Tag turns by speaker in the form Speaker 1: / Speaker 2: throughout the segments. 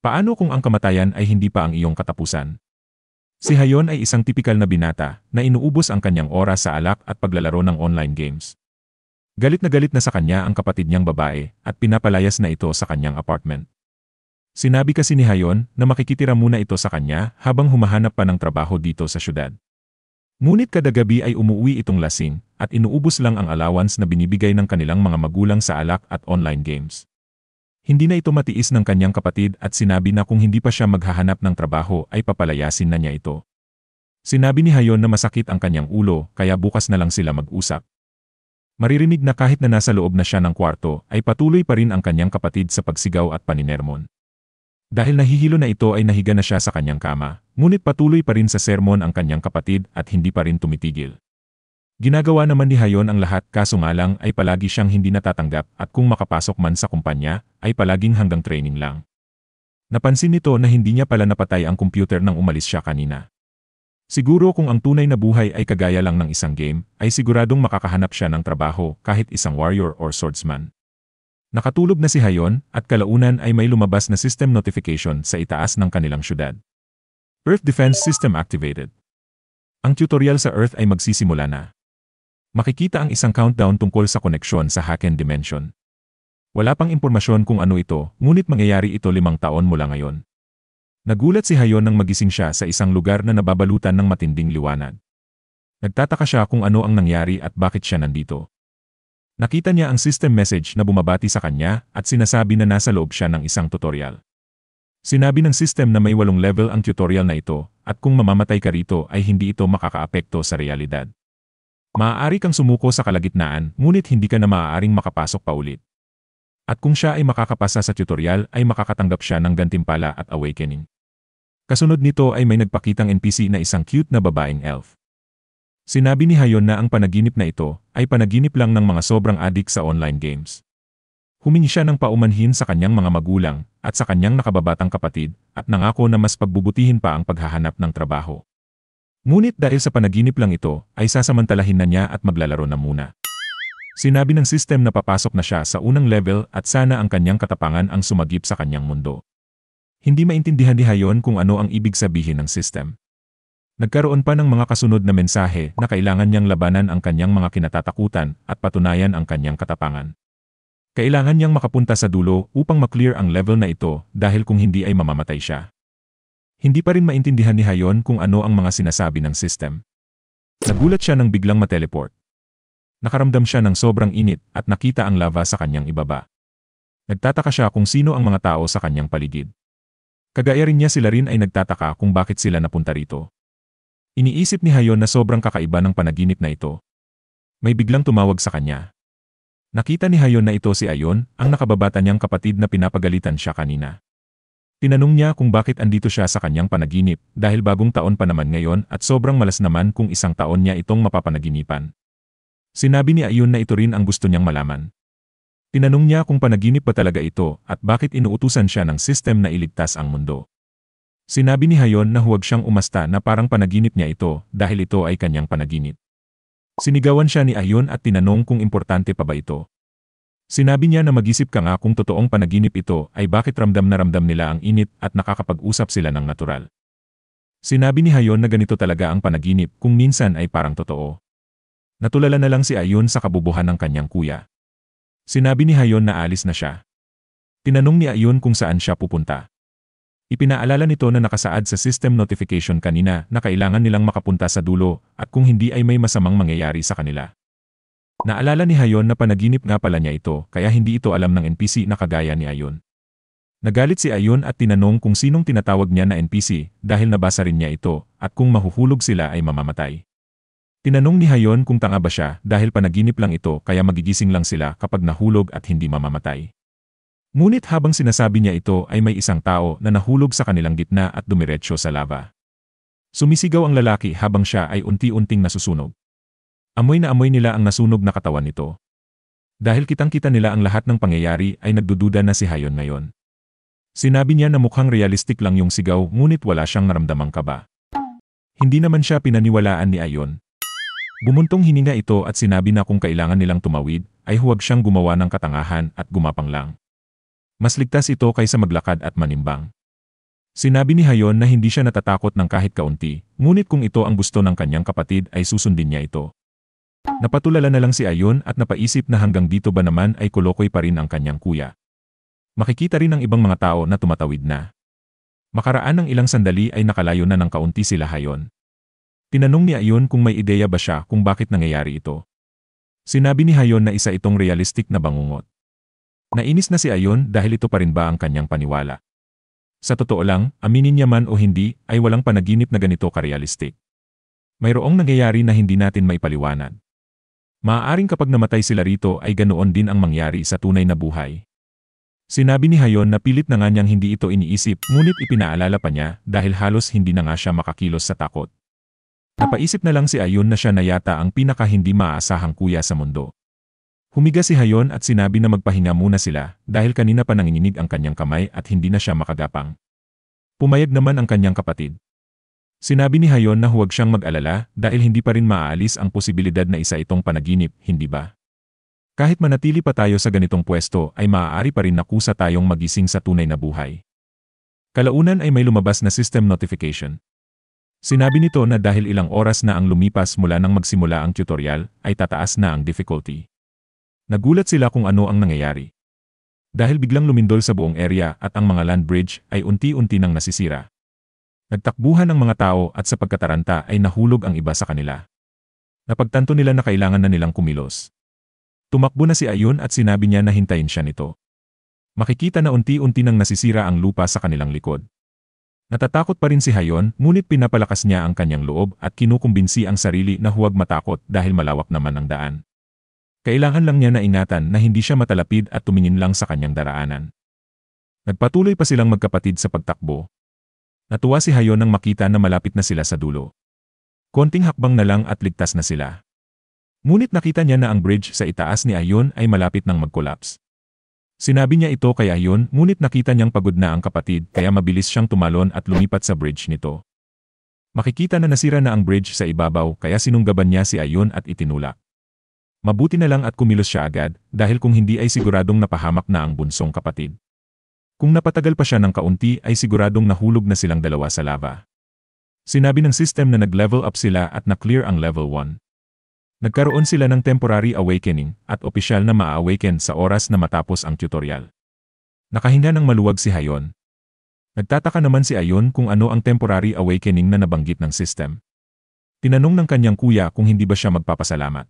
Speaker 1: Paano kung ang kamatayan ay hindi pa ang iyong katapusan? Si Hayon ay isang tipikal na binata na inuubos ang kanyang oras sa alak at paglalaro ng online games. Galit na sa kanya ang kapatid niyang babae at pinapalayas na ito sa kanyang apartment. Sinabi kasi ni Hayon na makikitira muna ito sa kanya habang humahanap pa ng trabaho dito sa syudad. Ngunit kada gabi ay umuwi itong lasing at inuubos lang ang allowance na binibigay ng kanilang mga magulang sa alak at online games. Hindi na ito matiis ng kanyang kapatid at sinabi na kung hindi pa siya maghahanap ng trabaho ay papalayasin na niya ito. Sinabi ni Hayon na masakit ang kanyang ulo kaya bukas na lang sila mag-usap. Maririnig na kahit na nasa loob na siya ng kwarto ay patuloy pa rin ang kanyang kapatid sa pagsigaw at paninermon. Dahil nahihilo na ito ay nahiga na siya sa kanyang kama, ngunit patuloy pa rin sa sermon ang kanyang kapatid at hindi pa rin tumitigil. Ginagawa naman ni Hayon ang lahat kaso nga lang ay palagi siyang hindi natatanggap at kung makapasok man sa kumpanya ay palaging hanggang training lang. Napansin nito na hindi niya pala napatay ang computer nang umalis siya kanina. Siguro kung ang tunay na buhay ay kagaya lang ng isang game, ay siguradong makakahanap siya ng trabaho kahit isang warrior or swordsman. Nakatulog na si Hayon at kalaunan ay may lumabas na system notification sa itaas ng kanilang syudad. Earth Defense System activated. Ang tutorial sa Earth ay magsisimula na. Makikita ang isang countdown tungkol sa koneksyon sa Haken Dimension. Wala pang impormasyon kung ano ito, ngunit mangyayari ito 5 taon mula ngayon. Nagulat si Hayon nang magising siya sa isang lugar na nababalutan ng matinding liwanag. Nagtataka siya kung ano ang nangyari at bakit siya nandito. Nakita niya ang system message na bumabati sa kanya at sinasabi na nasa loob siya ng isang tutorial. Sinabi ng system na may 8 level ang tutorial na ito at kung mamamatay ka rito ay hindi ito makakaapekto sa realidad. Maaari kang sumuko sa kalagitnaan, ngunit hindi ka na maaaring makapasok pa ulit. At kung siya ay makakapasa sa tutorial ay makakatanggap siya ng gantimpala at awakening. Kasunod nito ay may nagpakitang NPC na isang cute na babaeng elf. Sinabi ni Hayon na ang panaginip na ito ay panaginip lang ng mga sobrang adik sa online games. Humingi siya ng paumanhin sa kanyang mga magulang at sa kanyang nakababatang kapatid at nangako na mas pagbubutihin pa ang paghahanap ng trabaho. Ngunit dahil sa panaginip lang ito, ay sasamantalahin na niya at maglalaro na muna. Sinabi ng system na papasok na siya sa unang level at sana ang kanyang katapangan ang sumagip sa kanyang mundo. Hindi maintindihan ni Hayon kung ano ang ibig sabihin ng system. Nagkaroon pa ng mga kasunod na mensahe na kailangan niyang labanan ang kanyang mga kinatatakutan at patunayan ang kanyang katapangan. Kailangan niyang makapunta sa dulo upang maklear ang level na ito dahil kung hindi ay mamamatay siya. Hindi pa rin maintindihan ni Hayon kung ano ang mga sinasabi ng system. Nagulat siya nang biglang mateleport. Nakaramdam siya ng sobrang init at nakita ang lava sa kanyang ibaba. Nagtataka siya kung sino ang mga tao sa kanyang paligid. Kagaya rin niya sila rin ay nagtataka kung bakit sila napunta rito. Iniisip ni Hayon na sobrang kakaiba ng panaginip na ito. May biglang tumawag sa kanya. Nakita ni Hayon na ito si Ayon, ang nakababata niyang kapatid na pinapagalitan siya kanina. Tinanong niya kung bakit andito siya sa kanyang panaginip dahil bagong taon pa naman ngayon at sobrang malas naman kung isang taon niya itong mapapanaginipan. Sinabi ni Ayon na ito rin ang gusto niyang malaman. Tinanong niya kung panaginip ba talaga ito at bakit inuutusan siya ng system na iligtas ang mundo. Sinabi ni Hayon na huwag siyang umasta na parang panaginip niya ito dahil ito ay kanyang panaginip. Sinigawan siya ni Ayon at tinanong kung importante pa ba ito. Sinabi niya na mag-isip ka nga kung totoong panaginip ito ay bakit ramdam na ramdam nila ang init at nakakapag-usap sila ng natural. Sinabi ni Hayon na ganito talaga ang panaginip kung minsan ay parang totoo. Natulala na lang si Ayon sa kabubuhan ng kanyang kuya. Sinabi ni Hayon na alis na siya. Tinanong ni Ayon kung saan siya pupunta. Ipinaalala nito na nakasaad sa system notification kanina na kailangan nilang makapunta sa dulo at kung hindi ay may masamang mangyayari sa kanila. Naalala ni Hayon na panaginip nga pala niya ito kaya hindi ito alam ng NPC na kagaya ni Ayon. Nagalit si Ayon at tinanong kung sinong tinatawag niya na NPC dahil nabasa rin niya ito at kung mahuhulog sila ay mamamatay. Tinanong ni Hayon kung tanga ba siya dahil panaginip lang ito kaya magigising lang sila kapag nahulog at hindi mamamatay. Ngunit habang sinasabi niya ito ay may isang tao na nahulog sa kanilang gitna at dumiretso sa lava. Sumisigaw ang lalaki habang siya ay unti-unting nasusunog. Amoy na amoy nila ang nasunog na katawan nito. Dahil kitang-kita nila ang lahat ng pangyayari ay nagdududa na si Hayon ngayon. Sinabi niya na mukhang realistic lang yung sigaw ngunit wala siyang naramdamang kaba. Hindi naman siya pinaniwalaan ni Ayon. Bumuntong hininga ito at sinabi na kung kailangan nilang tumawid ay huwag siyang gumawa ng katangahan at gumapang lang. Mas ligtas ito kaysa maglakad at manimbang. Sinabi ni Hayon na hindi siya natatakot ng kahit kaunti, ngunit kung ito ang gusto ng kanyang kapatid ay susundin niya ito. Napatulala na lang si Ayon at napaisip na hanggang dito ba naman ay kolokoy pa rin ang kanyang kuya. Makikita rin ng ibang mga tao na tumatawid na. Makaraan ng ilang sandali ay nakalayo na ng kaunti sila Hayon. Tinanong ni Ayon kung may ideya ba siya kung bakit nangyayari ito. Sinabi ni Hayon na isa itong realistic na bangungot. Nainis na si Ayon dahil ito pa rin ba ang kanyang paniwala. Sa totoo lang, aminin niya man o hindi, ay walang panaginip na ganito karealistic. Mayroong nangyayari na hindi natin maipaliwanag. Maaaring kapag namatay sila rito ay ganoon din ang mangyari sa tunay na buhay. Sinabi ni Hayon na pilit na nga niyang hindi ito iniisip, ngunit ipinaalala pa niya dahil halos hindi na nga siya makakilos sa takot. Napaisip na lang si Ayon na siya na yata ang pinaka hindi maaasahang kuya sa mundo. Humiga si Hayon at sinabi na magpahinga muna sila dahil kanina pa nanginginig ang kanyang kamay at hindi na siya makagapang. Pumayag naman ang kanyang kapatid. Sinabi ni Hayon na huwag siyang mag-alala dahil hindi pa rin maaalis ang posibilidad na isa itong panaginip, hindi ba? Kahit manatili pa tayo sa ganitong pwesto ay maaari pa rin na kusa tayong magising sa tunay na buhay. Kalaunan ay may lumabas na system notification. Sinabi nito na dahil ilang oras na ang lumipas mula nang magsimula ang tutorial, ay tataas na ang difficulty. Nagulat sila kung ano ang nangyayari. Dahil biglang lumindol sa buong area at ang mga land bridge ay unti-unti nang nasisira. Nagtakbuhan ang mga tao at sa pagkataranta ay nahulog ang iba sa kanila. Napagtanto nila na kailangan na nilang kumilos. Tumakbo na si Ayon at sinabi niya na hintayin siya nito. Makikita na unti-unti nang nasisira ang lupa sa kanilang likod. Natatakot pa rin si Hayon, ngunit pinapalakas niya ang kanyang loob at kinukumbinsi ang sarili na huwag matakot dahil malawak naman ang daan. Kailangan lang niya na ingatan na hindi siya matalapid at tumingin lang sa kanyang daraanan. Nagpatuloy pa silang magkapatid sa pagtakbo. Natuwa si Hayon nang makita na malapit na sila sa dulo. Konting hakbang na lang at ligtas na sila. Ngunit nakita niya na ang bridge sa itaas ni Ayon ay malapit nang mag-collapse. Sinabi niya ito kay Ayon, ngunit nakita niyang pagod na ang kapatid kaya mabilis siyang tumalon at lumipat sa bridge nito. Makikita na nasira na ang bridge sa ibabaw kaya sinunggaban niya si Ayon at itinulak. Mabuti na lang at kumilos siya agad dahil kung hindi ay siguradong napahamak na ang bunsong kapatid. Kung napatagal pa siya ng kaunti ay siguradong nahulog na silang dalawa sa lava. Sinabi ng system na nag-level up sila at na-clear ang level 1. Nagkaroon sila ng temporary awakening at opisyal na ma-awaken sa oras na matapos ang tutorial. Nakahinga ng maluwag si Hayon. Nagtataka naman si Ayon kung ano ang temporary awakening na nabanggit ng system. Tinanong ng kanyang kuya kung hindi ba siya magpapasalamat.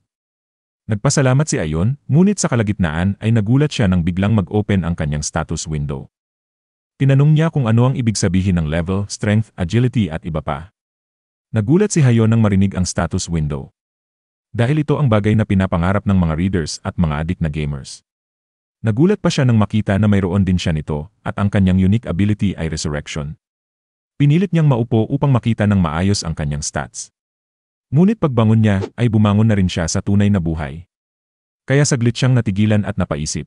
Speaker 1: Nagpasalamat si Ayon, ngunit sa kalagitnaan ay nagulat siya nang biglang mag-open ang kanyang status window. Tinanong niya kung ano ang ibig sabihin ng level, strength, agility at iba pa. Nagulat si Hayon nang marinig ang status window. Dahil ito ang bagay na pinapangarap ng mga readers at mga addict na gamers. Nagulat pa siya nang makita na mayroon din siya nito at ang kanyang unique ability ay resurrection. Pinilit niyang maupo upang makita ng maayos ang kanyang stats. Ngunit pagbangon niya ay bumangon na rin siya sa tunay na buhay. Kaya saglit siyang natigilan at napaisip.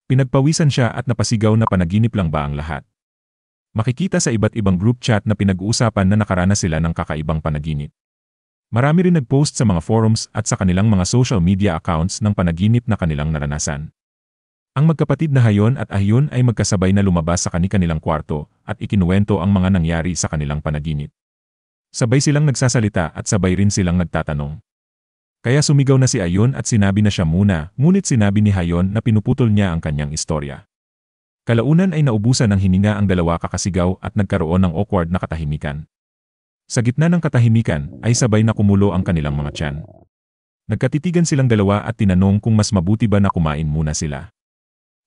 Speaker 1: Pinagpawisan siya at napasigaw na panaginip lang ba ang lahat. Makikita sa iba't ibang group chat na pinag-uusapan na nakaranas sila ng kakaibang panaginip. Marami rin nag-post sa mga forums at sa kanilang mga social media accounts ng panaginip na kanilang naranasan. Ang magkapatid na Hayon at Ayon ay magkasabay na lumabas sa kanilang kwarto at ikinuwento ang mga nangyari sa kanilang panaginip. Sabay silang nagsasalita at sabay rin silang nagtatanong. Kaya sumigaw na si Ayon at sinabi na siya muna, ngunit sinabi ni Hayon na pinuputol niya ang kanyang istorya. Kalaunan ay naubusan ng hininga ang dalawa kakasigaw at nagkaroon ng awkward na katahimikan. Sa gitna ng katahimikan ay sabay na kumulo ang kanilang mga tiyan. Nagkatitigan silang dalawa at tinanong kung mas mabuti ba na kumain muna sila.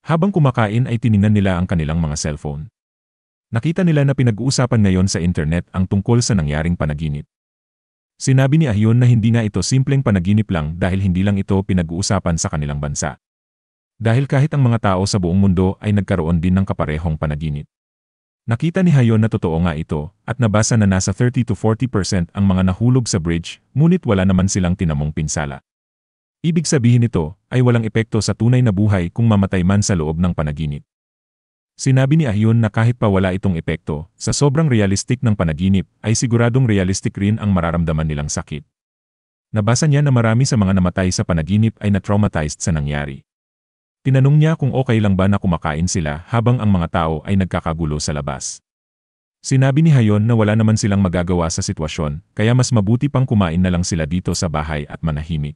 Speaker 1: Habang kumakain ay tiningnan nila ang kanilang mga cellphone. Nakita nila na pinag-uusapan ngayon sa internet ang tungkol sa nangyaring panaginip. Sinabi ni Ayon na hindi nga ito simpleng panaginip lang dahil hindi lang ito pinag-uusapan sa kanilang bansa. Dahil kahit ang mga tao sa buong mundo ay nagkaroon din ng kaparehong panaginip. Nakita ni Hayon na totoo nga ito at nabasa na nasa 30 to 40% ang mga nahulog sa bridge, ngunit wala naman silang tinamong pinsala. Ibig sabihin nito ay walang epekto sa tunay na buhay kung mamatay man sa loob ng panaginip. Sinabi ni Ayon na kahit pa wala itong epekto, sa sobrang realistic ng panaginip ay siguradong realistic rin ang mararamdaman nilang sakit. Nabasa niya na marami sa mga namatay sa panaginip ay na-traumatized sa nangyari. Tinanong niya kung okay lang ba na kumakain sila habang ang mga tao ay nagkakagulo sa labas. Sinabi ni Hayon na wala naman silang magagawa sa sitwasyon, kaya mas mabuti pang kumain na lang sila dito sa bahay at manahimik.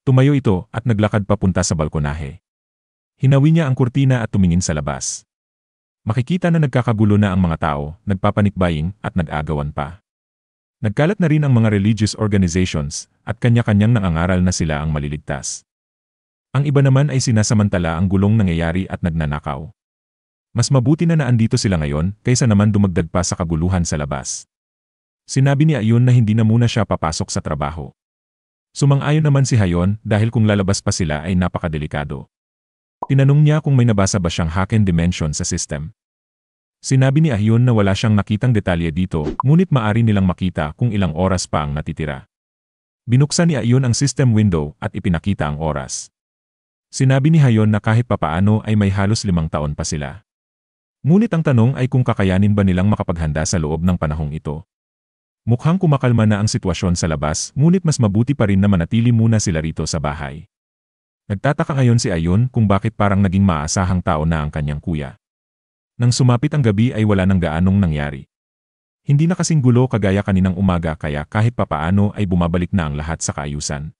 Speaker 1: Tumayo ito at naglakad papunta sa balkonahe. Hinawi niya ang kurtina at tumingin sa labas. Makikita na nagkakagulo na ang mga tao, nagpapanikbaying at nag-agawan pa. Nagkalat na rin ang mga religious organizations at kanya-kanyang nangangaral na sila ang maliligtas. Ang iba naman ay sinasamantala ang gulong nangyayari at nagnanakaw. Mas mabuti na naandito sila ngayon kaysa naman dumagdag pa sa kaguluhan sa labas. Sinabi ni Ayun na hindi na muna siya papasok sa trabaho. Sumang-ayon naman si Hayon dahil kung lalabas pa sila ay napakadelikado. Tinanong niya kung may nabasa ba siyang hidden dimension sa system. Sinabi ni Ayun na wala siyang nakitang detalye dito, ngunit maari nilang makita kung ilang oras pa ang natitira. Binuksan ni Ayun ang system window at ipinakita ang oras. Sinabi ni Hayon na kahit papaano ay may halos 5 taon pa sila. Ngunit ang tanong ay kung kakayanin ba nilang makapaghanda sa loob ng panahong ito. Mukhang kumakalma na ang sitwasyon sa labas, ngunit mas mabuti pa rin na manatili muna sila rito sa bahay. Nagtataka ngayon si Ayun kung bakit parang naging maasahang tao na ang kanyang kuya. Nang sumapit ang gabi ay wala nang gaanong nangyari. Hindi na kasing gulo kagaya kaninang umaga kaya kahit papaano ay bumabalik na ang lahat sa kaayusan.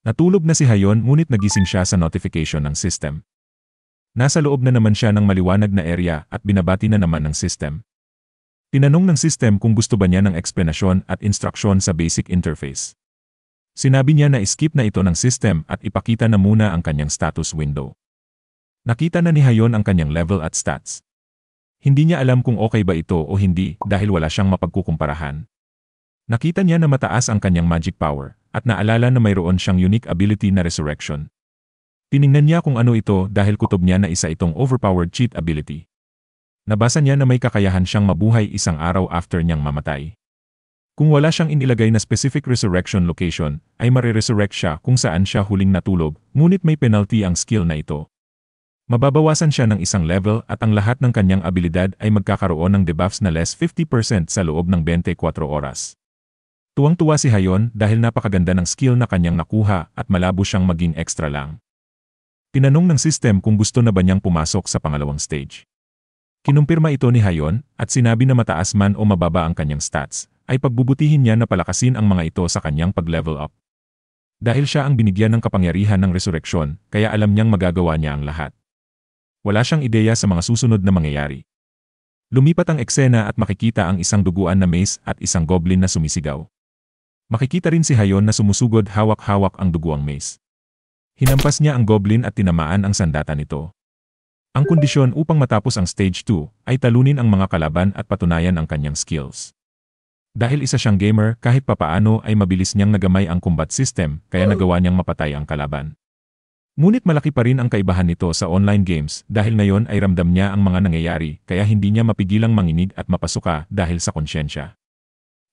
Speaker 1: Natulog na si Hayon ngunit nagising siya sa notification ng system. Nasa loob na naman siya ng maliwanag na area at binabati na naman ng system. Tinanong ng system kung gusto ba niya ng eksplanasyon at instruksyon sa basic interface. Sinabi niya na skip na ito ng system at ipakita na muna ang kanyang status window. Nakita na ni Hayon ang kanyang level at stats. Hindi niya alam kung okay ba ito o hindi dahil wala siyang mapagkukumparahan. Nakita niya na mataas ang kanyang magic power at naalala na mayroon siyang unique ability na resurrection. Tiningnan niya kung ano ito dahil kutob niya na isa itong overpowered cheat ability. Nabasa niya na may kakayahan siyang mabuhay 1 araw after niyang mamatay. Kung wala siyang inilagay na specific resurrection location, ay mariresurrect siya kung saan siya huling natulog, ngunit may penalty ang skill na ito. Mababawasan siya ng 1 level at ang lahat ng kanyang abilidad ay magkakaroon ng debuffs na less 50% sa loob ng 24 oras. Tuwang-tuwa si Hayon dahil napakaganda ng skill na kanyang nakuha at malabo siyang maging extra lang. Tinanong ng system kung gusto na ba niyang pumasok sa pangalawang stage. Kinumpirma ito ni Hayon at sinabi na mataas man o mababa ang kanyang stats, ay pagbubutihin niya na palakasin ang mga ito sa kanyang pag-level up. Dahil siya ang binigyan ng kapangyarihan ng resurreksyon, kaya alam niyang magagawa niya ang lahat. Wala siyang ideya sa mga susunod na mangyayari. Lumipat ang eksena at makikita ang isang duguan na mace at isang goblin na sumisigaw. Makikita rin si Hayon na sumusugod hawak-hawak ang duguang mace. Hinampas niya ang goblin at tinamaan ang sandata nito. Ang kondisyon upang matapos ang stage 2 ay talunin ang mga kalaban at patunayan ang kanyang skills. Dahil isa siyang gamer, kahit papaano ay mabilis niyang nagamay ang combat system kaya nagawa niyang mapatay ang kalaban. Ngunit malaki pa rin ang kaibahan nito sa online games dahil ngayon ay ramdam niya ang mga nangyayari kaya hindi niya mapigilang manginig at mapasuka dahil sa konsyensya.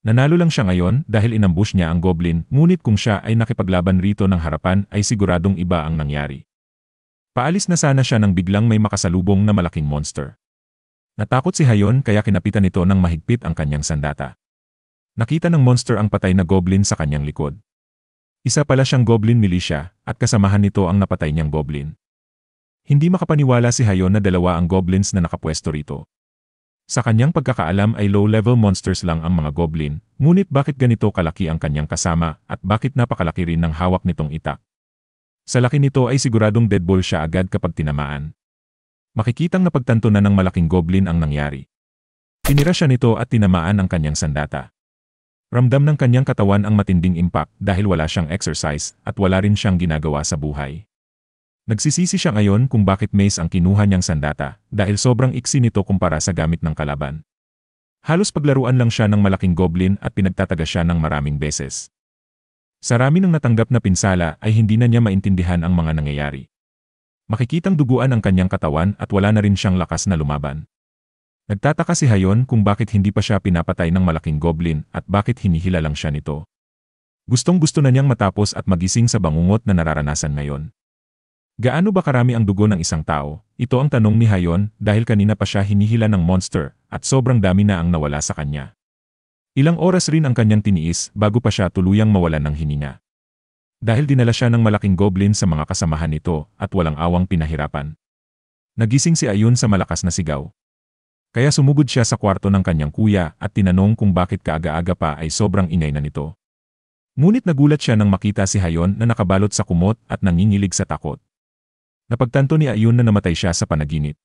Speaker 1: Nanalo lang siya ngayon dahil inambush niya ang goblin, ngunit kung siya ay nakipaglaban rito ng harapan ay siguradong iba ang nangyari. Paalis na sana siya nang biglang may makasalubong na malaking monster. Natakot si Hayon kaya kinapitan nito ng mahigpit ang kanyang sandata. Nakita ng monster ang patay na goblin sa kanyang likod. Isa pala siyang goblin militia at kasamahan nito ang napatay niyang goblin. Hindi makapaniwala si Hayon na 2 ang goblins na nakapwesto rito. Sa kanyang pagkakaalam ay low-level monsters lang ang mga goblin, ngunit bakit ganito kalaki ang kanyang kasama at bakit napakalaki rin ng hawak nitong itak? Sa laki nito ay siguradong deadball siya agad kapag tinamaan. Makikitang napagtanto na ng malaking goblin ang nangyari. Tinira siya nito at tinamaan ang kanyang sandata. Ramdam ng kanyang katawan ang matinding impact dahil wala siyang exercise at wala rin siyang ginagawa sa buhay. Nagsisisi siya ngayon kung bakit mace ang kinuha niyang sandata dahil sobrang iksi nito kumpara sa gamit ng kalaban. Halos paglaruan lang siya ng malaking goblin at pinagtataga siya ng maraming beses. Sa rami ng natanggap na pinsala ay hindi na niya maintindihan ang mga nangyayari. Makikitang duguan ang kanyang katawan at wala na rin siyang lakas na lumaban. Nagtataka si Hayon kung bakit hindi pa siya pinapatay ng malaking goblin at bakit hinihila lang siya nito. Gustong-gusto na niyang matapos at magising sa bangungot na nararanasan ngayon. Gaano ba karami ang dugo ng isang tao? Ito ang tanong ni Hayon dahil kanina pa siya hinihila ng monster at sobrang dami na ang nawala sa kanya. Ilang oras rin ang kanyang tiniis bago pa siya tuluyang mawalan ng hininga. Dahil dinala siya ng malaking goblin sa mga kasamahan nito at walang awang pinahirapan. Nagising si Ayun sa malakas na sigaw. Kaya sumugod siya sa kwarto ng kanyang kuya at tinanong kung bakit kaaga-aga pa ay sobrang ingay na nito. Ngunit nagulat siya nang makita si Hayon na nakabalot sa kumot at nangingilig sa takot. Napagtanto ni Ayun na namatay siya sa panaginip.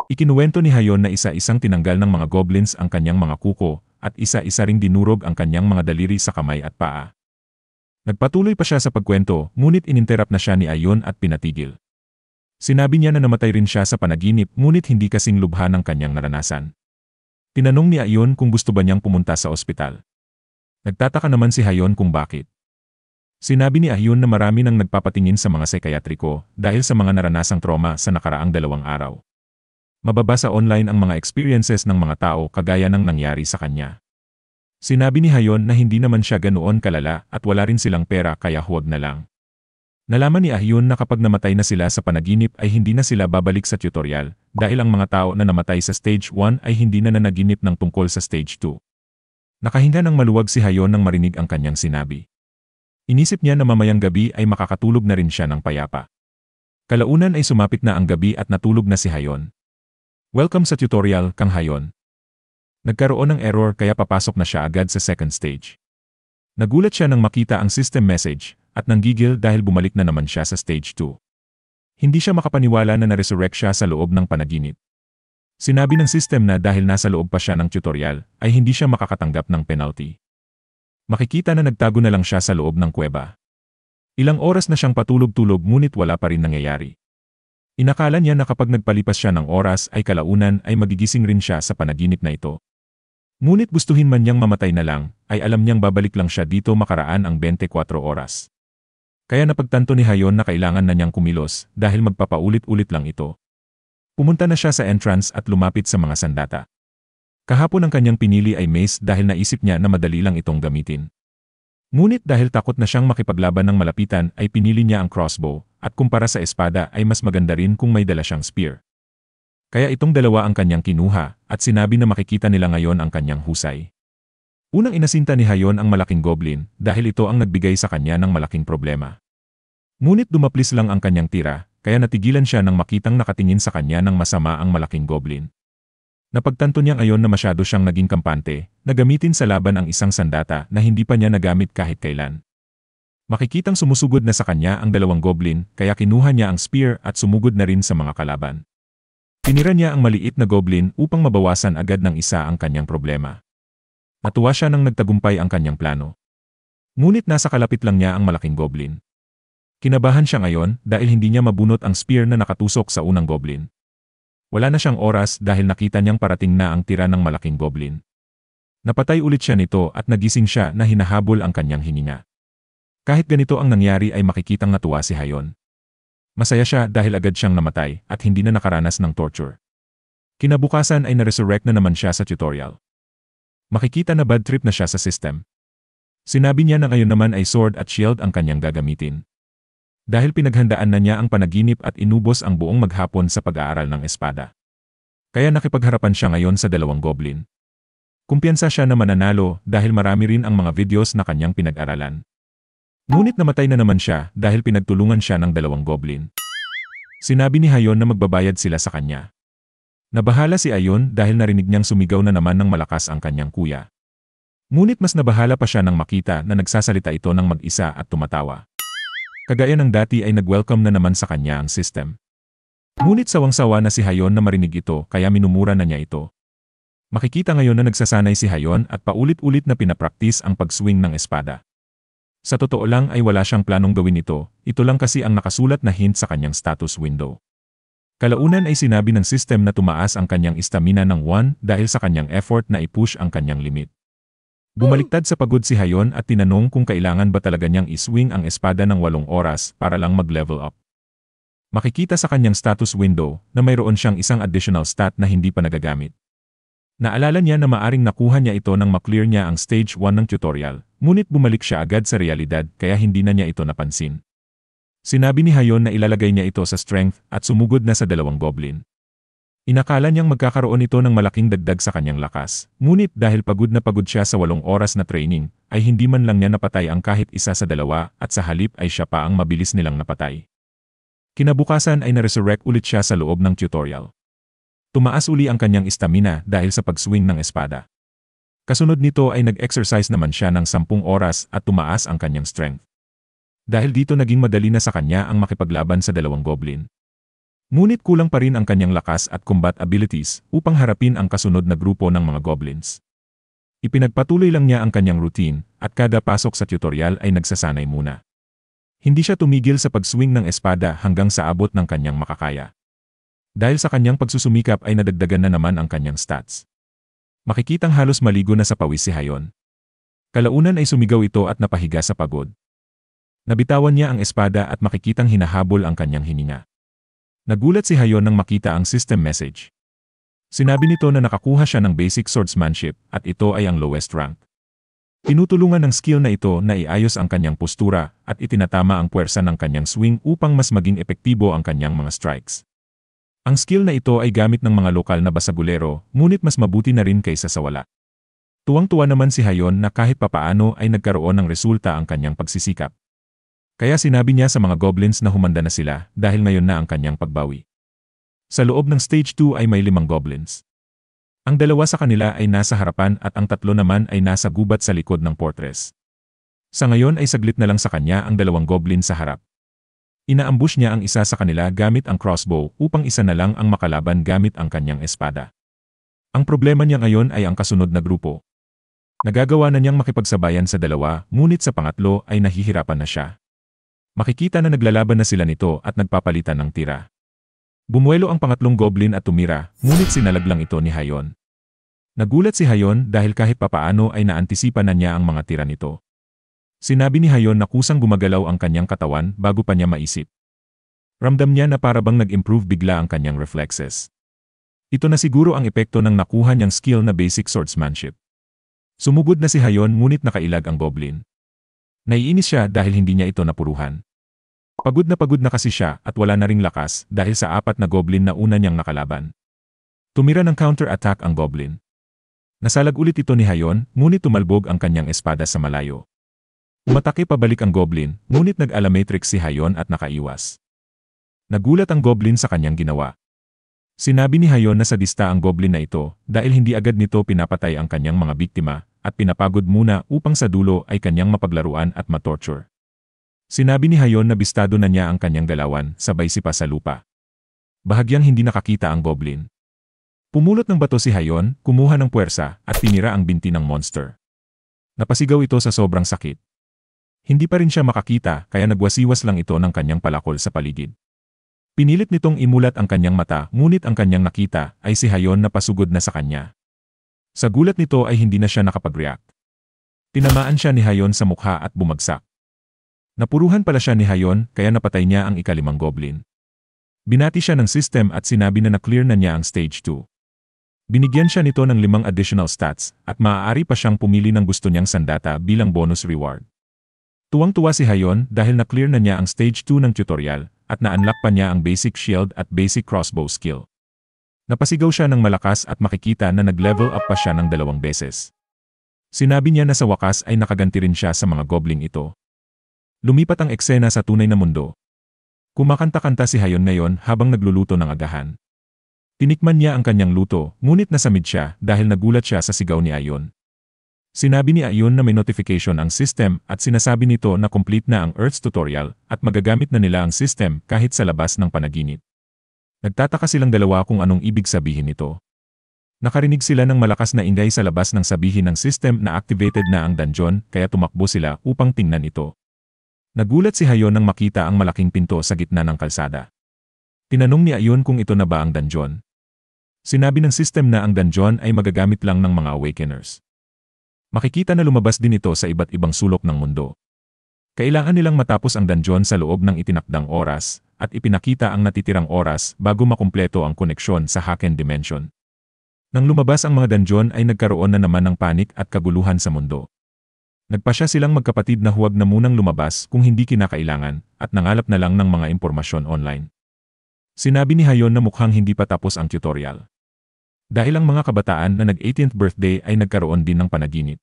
Speaker 1: Ikinuwento ni Hayon na isa-isang tinanggal ng mga goblins ang kanyang mga kuko at isa-isa ring dinurog ang kanyang mga daliri sa kamay at paa. Nagpatuloy pa siya sa pagkwento, ngunit ininterrupt na siya ni Ayun at pinatigil. Sinabi niya na namatay rin siya sa panaginip ngunit hindi kasing lubha ng kanyang naranasan. Tinanong ni Ayun kung gusto ba niyang pumunta sa ospital. Nagtataka naman si Hayon kung bakit. Sinabi ni Ayun na marami nang nagpapatingin sa mga psikiatriko dahil sa mga naranasang trauma sa nakaraang 2 araw. Mababasa online ang mga experiences ng mga tao kagaya ng nangyari sa kanya. Sinabi ni Hayon na hindi naman siya ganoon kalala at wala rin silang pera kaya huwag na lang. Nalaman ni Ayun na kapag namatay na sila sa panaginip ay hindi na sila babalik sa tutorial dahil ang mga tao na namatay sa stage 1 ay hindi na nanaginip ng tungkol sa stage 2. Nakahinga ng maluwag si Hayon nang marinig ang kanyang sinabi. Inisip niya na mamayang gabi ay makakatulog na rin siya ng payapa. Kalaunan ay sumapit na ang gabi at natulog na si Hayon. Welcome sa tutorial, Kang Hayon. Nagkaroon ng error kaya papasok na siya agad sa second stage. Nagulat siya nang makita ang system message at nanggigil dahil bumalik na naman siya sa stage 2. Hindi siya makapaniwala na na-resurrect siya sa loob ng panaginip. Sinabi ng system na dahil nasa loob pa siya ng tutorial ay hindi siya makakatanggap ng penalty. Makikita na nagtago na lang siya sa loob ng kuweba. Ilang oras na siyang patulog-tulog ngunit wala pa rin nangyayari. Inakala niya na kapag nagpalipas siya ng oras ay kalaunan ay magigising rin siya sa panaginip na ito. Ngunit gustuhin man niyang mamatay na lang, ay alam niyang babalik lang siya dito makaraan ang 24 oras. Kaya napagtanto ni Hayon na kailangan na niyang kumilos dahil magpapaulit-ulit lang ito. Pumunta na siya sa entrance at lumapit sa mga sandata. Kahapon ang kanyang pinili ay mace dahil naisip niya na madali lang itong gamitin. Ngunit dahil takot na siyang makipaglaban ng malapitan ay pinili niya ang crossbow at kumpara sa espada ay mas maganda rin kung may dala siyang spear. Kaya itong dalawa ang kanyang kinuha at sinabi na makikita nila ngayon ang kanyang husay. Unang inasinta ni Hayon ang malaking goblin dahil ito ang nagbigay sa kanya ng malaking problema. Ngunit dumaplis lang ang kanyang tira, kaya natigilan siya nang makitang nakatingin sa kanya ng masama ang malaking goblin. Napagtanto niya ngayon na masyado siyang naging kampante, na gamitin sa laban ang isang sandata na hindi pa niya nagamit kahit kailan. Makikitang sumusugod na sa kanya ang 2 goblin, kaya kinuha niya ang spear at sumugod na rin sa mga kalaban. Tinira niya ang maliit na goblin upang mabawasan agad ng isa ang kanyang problema. Natuwa siya nang nagtagumpay ang kanyang plano. Ngunit nasa kalapit lang niya ang malaking goblin. Kinabahan siya ngayon dahil hindi niya mabunot ang spear na nakatusok sa unang goblin. Wala na siyang oras dahil nakita niyang parating na ang tira ng malaking goblin. Napatay ulit siya nito at nagising siya na hinahabol ang kanyang hininga. Kahit ganito ang nangyari ay makikitang natuwa si Hayon. Masaya siya dahil agad siyang namatay at hindi na nakaranas ng torture. Kinabukasan ay na-resurrect na naman siya sa tutorial. Makikita na bad trip na siya sa system. Sinabi niya na ngayon naman ay sword at shield ang kanyang gagamitin. Dahil pinaghandaan na niya ang panaginip at inubos ang buong maghapon sa pag-aaral ng espada. Kaya nakipagharapan siya ngayon sa 2 goblin. Kumpiyansa siya na mananalo dahil marami rin ang mga videos na kanyang pinag-aralan. Ngunit namatay na naman siya dahil pinagtulungan siya ng 2 goblin. Sinabi ni Hayon na magbabayad sila sa kanya. Nabahala si Ayon dahil narinig niyang sumigaw na naman ng malakas ang kanyang kuya. Ngunit mas nabahala pa siya nang makita na nagsasalita ito ng mag-isa at tumatawa. Kagaya ng dati ay nag-welcome na naman sa kanya ang system. Ngunit sawang-sawa na si Hayon na marinig ito kaya minumura na niya ito. Makikita ngayon na nagsasanay si Hayon at paulit-ulit na pinapraktis ang pag-swing ng espada. Sa totoo lang ay wala siyang planong gawin ito lang kasi ang nakasulat na hint sa kanyang status window. Kalaunan ay sinabi ng system na tumaas ang kanyang stamina ng 1 dahil sa kanyang effort na i-push ang kanyang limit. Bumaliktad sa pagod si Hayon at tinanong kung kailangan ba talaga niyang iswing ang espada ng 8 oras para lang mag-level up. Makikita sa kanyang status window na mayroon siyang isang additional stat na hindi pa nagagamit. Naalala niya na maaring nakuha niya ito nang maklear niya ang stage 1 ng tutorial, ngunit bumalik siya agad sa realidad kaya hindi na niya ito napansin. Sinabi ni Hayon na ilalagay niya ito sa strength at sumugod na sa 2 goblin. Inakala niyang magkakaroon ito ng malaking dagdag sa kanyang lakas, ngunit dahil pagod na pagod siya sa 8 oras na training, ay hindi man lang niya napatay ang kahit isa sa 2 at sa halip ay siya pa ang mabilis nilang napatay. Kinabukasan ay na-resurrect ulit siya sa loob ng tutorial. Tumaas uli ang kanyang istamina dahil sa pag-swing ng espada. Kasunod nito ay nag-exercise naman siya ng 10 oras at tumaas ang kanyang strength. Dahil dito naging madali na sa kanya ang makipaglaban sa dalawang goblin. Ngunit kulang pa rin ang kanyang lakas at combat abilities upang harapin ang kasunod na grupo ng mga goblins. Ipinagpatuloy lang niya ang kanyang routine at kada pasok sa tutorial ay nagsasanay muna. Hindi siya tumigil sa pag-swing ng espada hanggang sa abot ng kanyang makakaya. Dahil sa kanyang pagsusumikap ay nadagdagan na naman ang kanyang stats. Makikitang halos maligo na sa pawis si Hayon. Kalaunan ay sumigaw ito at napahiga sa pagod. Nabitawan niya ang espada at makikitang hinahabol ang kanyang hininga. Nagulat si Hayon nang makita ang system message. Sinabi nito na nakakuha siya ng basic swordsmanship at ito ay ang lowest rank. Tinutulungan ng skill na ito na iayos ang kanyang postura at itinatama ang puwersa ng kanyang swing upang mas maging epektibo ang kanyang mga strikes. Ang skill na ito ay gamit ng mga lokal na basagulero, ngunit mas mabuti na rin kaysa sa wala. Tuwang-tuwa naman si Hayon na kahit papaano ay nagkaroon ng resulta ang kanyang pagsisikap. Kaya sinabi niya sa mga goblins na humanda na sila dahil ngayon na ang kanyang pagbawi. Sa loob ng stage 2 ay may 5 goblins. Ang 2 sa kanila ay nasa harapan at ang 3 naman ay nasa gubat sa likod ng fortress. Sa ngayon ay saglit na lang sa kanya ang 2 goblin sa harap. Inaambush niya ang isa sa kanila gamit ang crossbow upang isa na lang ang makalaban gamit ang kanyang espada. Ang problema niya ngayon ay ang kasunod na grupo. Nagagawa na niyang makipagsabayan sa 2, ngunit sa pangatlo ay nahihirapan na siya. Makikita na naglalaban na sila nito at nagpapalitan ng tira. Bumuelo ang pangatlong goblin at tumira, ngunit sinalaglang ito ni Hayon. Nagulat si Hayon dahil kahit papaano ay naantisipa na niya ang mga tira nito. Sinabi ni Hayon na kusang gumagalaw ang kanyang katawan bago pa niya maisip. Ramdam niya na parabang nag-improve bigla ang kanyang reflexes. Ito na siguro ang epekto ng nakuha niyang skill na basic swordsmanship. Sumugod na si Hayon ngunit nakailag ang goblin. Naiinis siya dahil hindi niya ito napuruhan. Pagod na kasi siya at wala na ring lakas dahil sa 4 na goblin na una niyang nakalaban. Tumira ng counter-attack ang goblin. Nasalag ulit ito ni Hayon, ngunit tumalbog ang kanyang espada sa malayo. Umatake pabalik ang goblin, ngunit nag-alamatrix si Hayon at nakaiwas. Nagulat ang goblin sa kanyang ginawa. Sinabi ni Hayon na sadista ang goblin na ito dahil hindi agad nito pinapatay ang kanyang mga biktima at pinapagod muna upang sa dulo ay kanyang mapaglaruan at matorture. Sinabi ni Hayon na bistado na niya ang kanyang galawan, sabay sipa sa lupa. Bahagyang hindi nakakita ang goblin. Pumulot ng bato si Hayon, kumuha ng puwersa, at tinira ang binti ng monster. Napasigaw ito sa sobrang sakit. Hindi pa rin siya makakita, kaya nagwasiwas lang ito ng kanyang palakol sa paligid. Pinilit nitong imulat ang kanyang mata, ngunit ang kanyang nakita ay si Hayon na pasugod na sa kanya. Sa gulat nito ay hindi na siya nakapag-react. Tinamaan siya ni Hayon sa mukha at bumagsak. Napuruhan pala siya ni Hayon kaya napatay niya ang ika-5 goblin. Binati siya ng system at sinabi na na-clear na niya ang stage 2. Binigyan siya nito ng 5 additional stats at maaari pa siyang pumili ng gusto niyang sandata bilang bonus reward. Tuwang-tuwa si Hayon dahil na-clear na niya ang stage 2 ng tutorial at na-unlock pa niya ang basic shield at basic crossbow skill. Napasigaw siya ng malakas at makikita na nag-level up pa siya ng 2 beses. Sinabi niya na sa wakas ay nakaganti rin siya sa mga goblin ito. Lumipat ang eksena sa tunay na mundo. Kumakanta-kanta si Hayon ngayon habang nagluluto ng agahan. Tinikman niya ang kanyang luto, ngunit nasamid siya dahil nagulat siya sa sigaw ni Ayon. Sinabi ni Ayon na may notification ang system at sinasabi nito na complete na ang Earth's tutorial at magagamit na nila ang system kahit sa labas ng panaginip. Nagtataka silang dalawa kung anong ibig sabihin nito. Nakarinig sila ng malakas na ingay sa labas ng sabihin ng system na activated na ang dungeon kaya tumakbo sila upang tingnan ito. Nagulat si Hayon nang makita ang malaking pinto sa gitna ng kalsada. Tinanong ni Ayon kung ito na ba ang dungeon. Sinabi ng system na ang dungeon ay magagamit lang ng mga awakeners. Makikita na lumabas din ito sa iba't ibang sulok ng mundo. Kailangan nilang matapos ang dungeon sa loob ng itinakdang oras at ipinakita ang natitirang oras bago makumpleto ang koneksyon sa Haken Dimension. Nang lumabas ang mga dungeon ay nagkaroon na naman ng panik at kaguluhan sa mundo. Nagpasya silang magkapatid na huwag na munang lumabas kung hindi kinakailangan at nangalap na lang ng mga impormasyon online. Sinabi ni Hayon na mukhang hindi pa tapos ang tutorial. Dahil ang mga kabataan na nag-18th birthday ay nagkaroon din ng panaginip.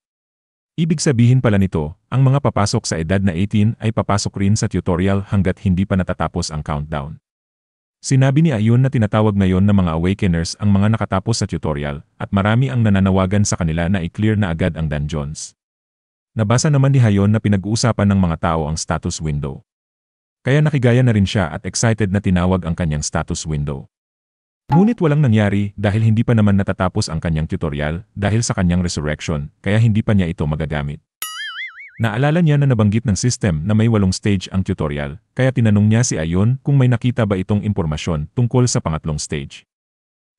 Speaker 1: Ibig sabihin pala nito, ang mga papasok sa edad na 18 ay papasok rin sa tutorial hanggat hindi pa natatapos ang countdown. Sinabi ni Ayun na tinatawag ngayon na mga awakeners ang mga nakatapos sa tutorial at marami ang nananawagan sa kanila na i-clear na agad ang dungeons. Nabasa naman ni Hayon na pinag-uusapan ng mga tao ang status window. Kaya nakigaya na rin siya at excited na tinawag ang kanyang status window. Ngunit walang nangyari dahil hindi pa naman natatapos ang kanyang tutorial dahil sa kanyang resurrection, kaya hindi pa niya ito magagamit. Naalala niya na nabanggit ng system na may 8 stage ang tutorial, kaya tinanong niya si Ayun kung may nakita ba itong impormasyon tungkol sa pangatlong stage.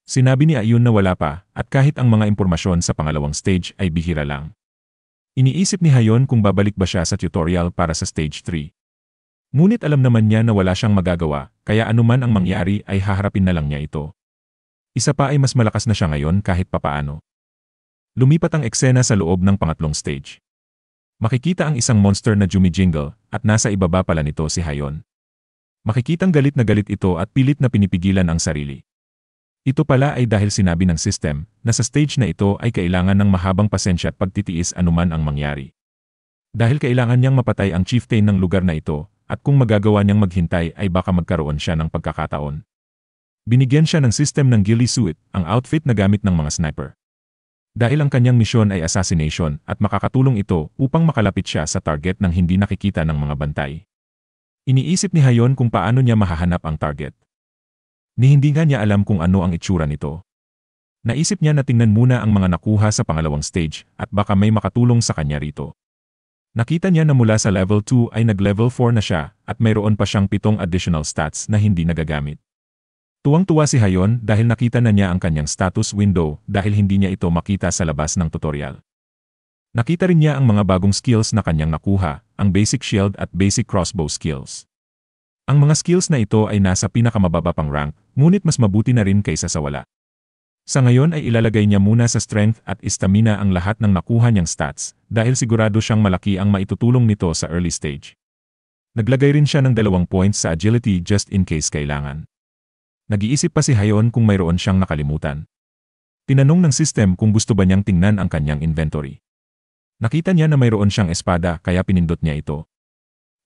Speaker 1: Sinabi ni Ayun na wala pa, at kahit ang mga impormasyon sa pangalawang stage ay bihira lang. Iniisip ni Hayon kung babalik ba siya sa tutorial para sa stage 3. Ngunit alam naman niya na wala siyang magagawa, kaya anuman ang mangyari ay haharapin na lang niya ito. Isa pa ay mas malakas na siya ngayon kahit papaano. Lumipat ang eksena sa loob ng pangatlong stage. Makikita ang isang monster na jumijingle at nasa ibaba pala nito si Hayon. Makikitang galit na galit ito at pilit na pinipigilan ang sarili. Ito pala ay dahil sinabi ng system na sa stage na ito ay kailangan ng mahabang pasensya at pagtitiis anuman ang mangyari. Dahil kailangan niyang mapatay ang chieftain ng lugar na ito at kung magagawa niyang maghintay ay baka magkaroon siya ng pagkakataon. Binigyan siya ng system ng ghillie suit, ang outfit na gamit ng mga sniper. Dahil ang kanyang misyon ay assassination at makakatulong ito upang makalapit siya sa target nang hindi nakikita ng mga bantay. Iniisip ni Hayon kung paano niya mahahanap ang target. Ni hindi nga niya alam kung ano ang itsura nito. Naisip niya na tingnan muna ang mga nakuha sa pangalawang stage at baka may makatulong sa kanya rito. Nakita niya na mula sa level 2 ay nag-level 4 na siya at mayroon pa siyang 7 additional stats na hindi nagagamit. Tuwang-tuwa si Hayon dahil nakita na niya ang kanyang status window dahil hindi niya ito makita sa labas ng tutorial. Nakita rin niya ang mga bagong skills na kanyang nakuha, ang basic shield at basic crossbow skills. Ang mga skills na ito ay nasa pinakamababa pang rank, ngunit mas mabuti na rin kaysa sa wala. Sa ngayon ay ilalagay niya muna sa strength at stamina ang lahat ng nakuha niyang stats, dahil sigurado siyang malaki ang maitutulong nito sa early stage. Naglagay rin siya ng 2 points sa agility just in case kailangan. Nag-iisip pa si Hayon kung mayroon siyang nakalimutan. Tinanong ng system kung gusto ba niyang tingnan ang kanyang inventory. Nakita niya na mayroon siyang espada kaya pinindot niya ito.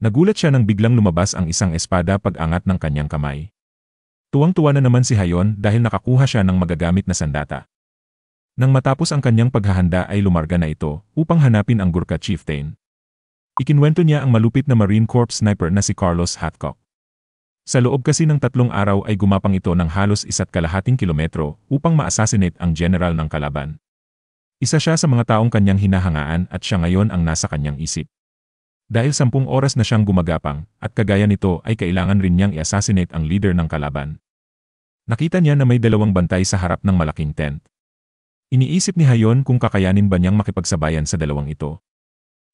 Speaker 1: Nagulat siya nang biglang lumabas ang isang espada pag-angat ng kanyang kamay. Tuwang-tuwa na naman si Hayon dahil nakakuha siya ng magagamit na sandata. Nang matapos ang kanyang paghahanda ay lumarga na ito upang hanapin ang Gurkha chieftain. Ikinwento niya ang malupit na Marine Corps sniper na si Carlos Hathcock. Sa loob kasi ng 3 araw ay gumapang ito ng halos 1.5 kilometro upang ma-assassinate ang general ng kalaban. Isa siya sa mga taong kanyang hinahangaan at siya ngayon ang nasa kanyang isip. Dahil 10 oras na siyang gumagapang, at kagaya nito ay kailangan rin niyang i-assassinate ang leader ng kalaban. Nakita niya na may 2 bantay sa harap ng malaking tent. Iniisip ni Hayon kung kakayanin ba niyang makipagsabayan sa 2 ito.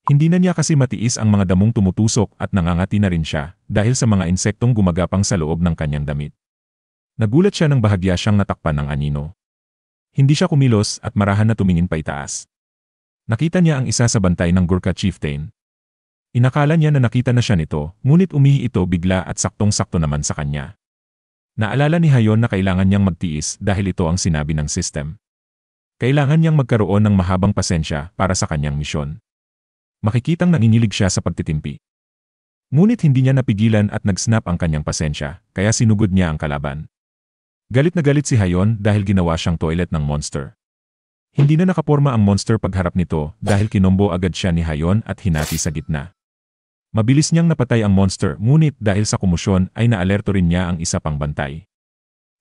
Speaker 1: Hindi na niya kasi matiis ang mga damong tumutusok at nangangati na rin siya dahil sa mga insektong gumagapang sa loob ng kanyang damit. Nagulat siya nang bahagya siyang natakpan ng anino. Hindi siya kumilos at marahan na tumingin pa itaas. Nakita niya ang isa sa bantay ng Gurkha chieftain. Inakala niya na nakita na siya nito, ngunit umihi ito bigla at saktong-sakto naman sa kanya. Naalala ni Hayon na kailangan niyang magtiis dahil ito ang sinabi ng system. Kailangan niyang magkaroon ng mahabang pasensya para sa kanyang misyon. Makikitang nangingilig siya sa pagtitimpi. Ngunit hindi niya napigilan at nag-snap ang kanyang pasensya, kaya sinugod niya ang kalaban. Galit na galit si Hayon dahil ginawa siyang toilet ng monster. Hindi na nakaporma ang monster pagharap nito dahil kinombo agad siya ni Hayon at hinati sa gitna. Mabilis niyang napatay ang monster ngunit dahil sa komosyon ay naalerto rin niya ang isa pang bantay.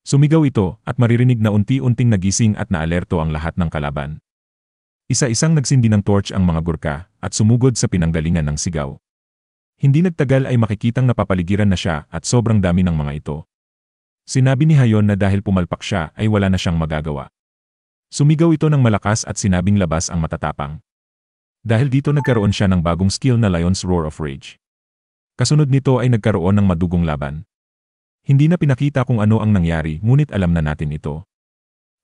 Speaker 1: Sumigaw ito at maririnig na unti-unting nagising at naalerto ang lahat ng kalaban. Isa-isang nagsindi ng torch ang mga Gurkha at sumugod sa pinanggalingan ng sigaw. Hindi nagtagal ay makikitang napapaligiran na siya at sobrang dami ng mga ito. Sinabi ni Hayon na dahil pumalpak siya ay wala na siyang magagawa. Sumigaw ito ng malakas at sinabing labas ang matatapang. Dahil dito nagkaroon siya ng bagong skill na Lion's Roar of Rage. Kasunod nito ay nagkaroon ng madugong laban. Hindi na pinakita kung ano ang nangyari ngunit alam na natin ito.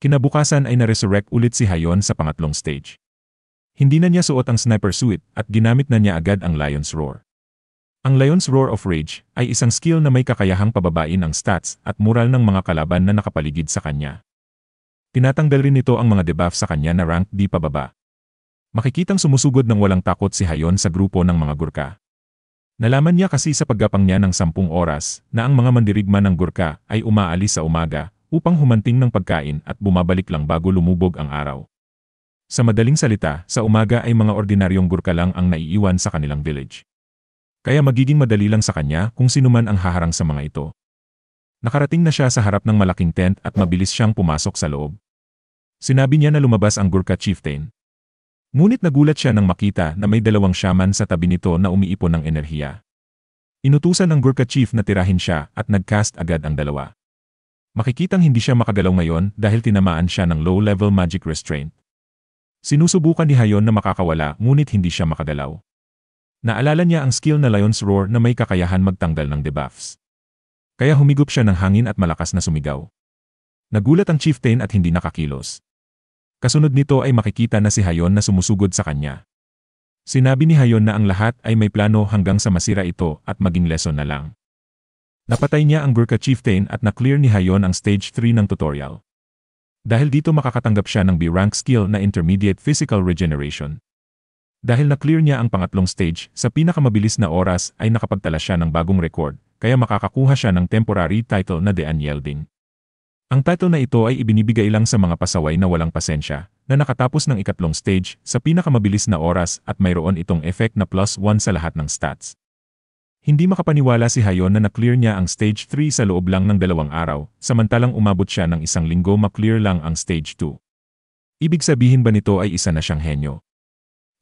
Speaker 1: Kinabukasan ay na-resurrect ulit si Hayon sa pangatlong stage. Hindi na niya suot ang sniper suit at ginamit na niya agad ang Lion's Roar. Ang Lion's Roar of Rage ay isang skill na may kakayahang pababain ang stats at moral ng mga kalaban na nakapaligid sa kanya. Tinatanggal rin ito ang mga debuff sa kanya na rank D pababa. Makikitang sumusugod ng walang takot si Hayon sa grupo ng mga Gurkha. Nalaman niya kasi sa paggapang niya ng 10 oras na ang mga mandirigma ng Gurkha ay umaalis sa umaga upang humanting ng pagkain at bumabalik lang bago lumubog ang araw. Sa madaling salita, sa umaga ay mga ordinaryong Gurkha lang ang naiiwan sa kanilang village. Kaya magiging madali lang sa kanya kung sino man ang haharang sa mga ito. Nakarating na siya sa harap ng malaking tent at mabilis siyang pumasok sa loob. Sinabi niya na lumabas ang Gurkha chieftain. Ngunit nagulat siya nang makita na may dalawang shaman sa tabi nito na umiipon ng enerhiya. Inutusan ng Gurkha chief na tirahin siya at nag-cast agad ang dalawa. Makikitang hindi siya makagalaw ngayon dahil tinamaan siya ng low-level magic restraint. Sinusubukan ni Hayon na makakawala ngunit hindi siya makagalaw. Naalala niya ang skill na Lion's Roar na may kakayahan magtanggal ng debuffs. Kaya humigop siya ng hangin at malakas na sumigaw. Nagulat ang chieftain at hindi nakakilos. Kasunod nito ay makikita na si Hayon na sumusugod sa kanya. Sinabi ni Hayon na ang lahat ay may plano hanggang sa masira ito at maging lesson na lang. Napatay niya ang Gurkha chieftain at na-clear ni Hayon ang stage 3 ng tutorial. Dahil dito makakatanggap siya ng B-rank skill na intermediate physical regeneration. Dahil na-clear niya ang pangatlong stage, sa pinakamabilis na oras ay nakapagtala siya ng bagong record, kaya makakakuha siya ng temporary title na The Unyielding. Ang title na ito ay ibinibigay lang sa mga pasaway na walang pasensya, na nakatapos ng ikatlong stage sa pinakamabilis na oras at mayroon itong effect na +1 sa lahat ng stats. Hindi makapaniwala si Hayon na na-clear niya ang stage 3 sa loob lang ng 2 araw, samantalang umabot siya ng 1 linggo ma-clear lang ang stage 2. Ibig sabihin ba nito ay isa na siyang henyo?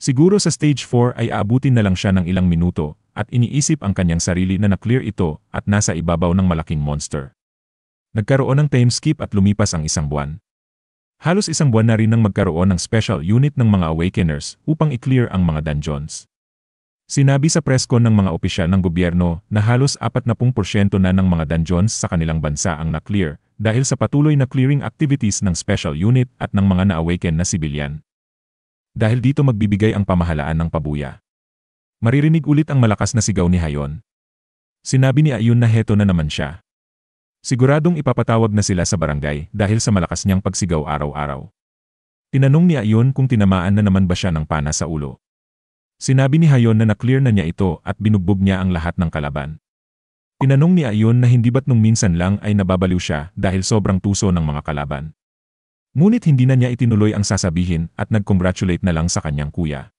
Speaker 1: Siguro sa stage 4 ay aabutin na lang siya ng ilang minuto at iniisip ang kanyang sarili na na-clear ito at nasa ibabaw ng malaking monster. Nagkaroon ng time skip at lumipas ang 1 buwan. Halos 1 buwan na rin nang magkaroon ng special unit ng mga Awakeners upang i-clear ang mga dungeons. Sinabi sa press con ng mga opisyal ng gobyerno na halos 40% na ng mga dungeons sa kanilang bansa ang na-clear dahil sa patuloy na clearing activities ng special unit at ng mga na-awaken na sibilyan. Dahil dito magbibigay ang pamahalaan ng pabuya. Maririnig ulit ang malakas na sigaw ni Hayon. Sinabi ni Ayun na heto na naman siya. Siguradong ipapatawag na sila sa barangay dahil sa malakas niyang pagsigaw araw-araw. Tinanong ni Ayun kung tinamaan na naman ba siya ng pana sa ulo. Sinabi ni Hayon na na-clear na niya ito at binugbog niya ang lahat ng kalaban. Tinanong ni Ayun na hindi ba't nung minsan lang ay nababaliw siya dahil sobrang tuso ng mga kalaban. Ngunit hindi na niya itinuloy ang sasabihin at nag-congratulate na lang sa kanyang kuya.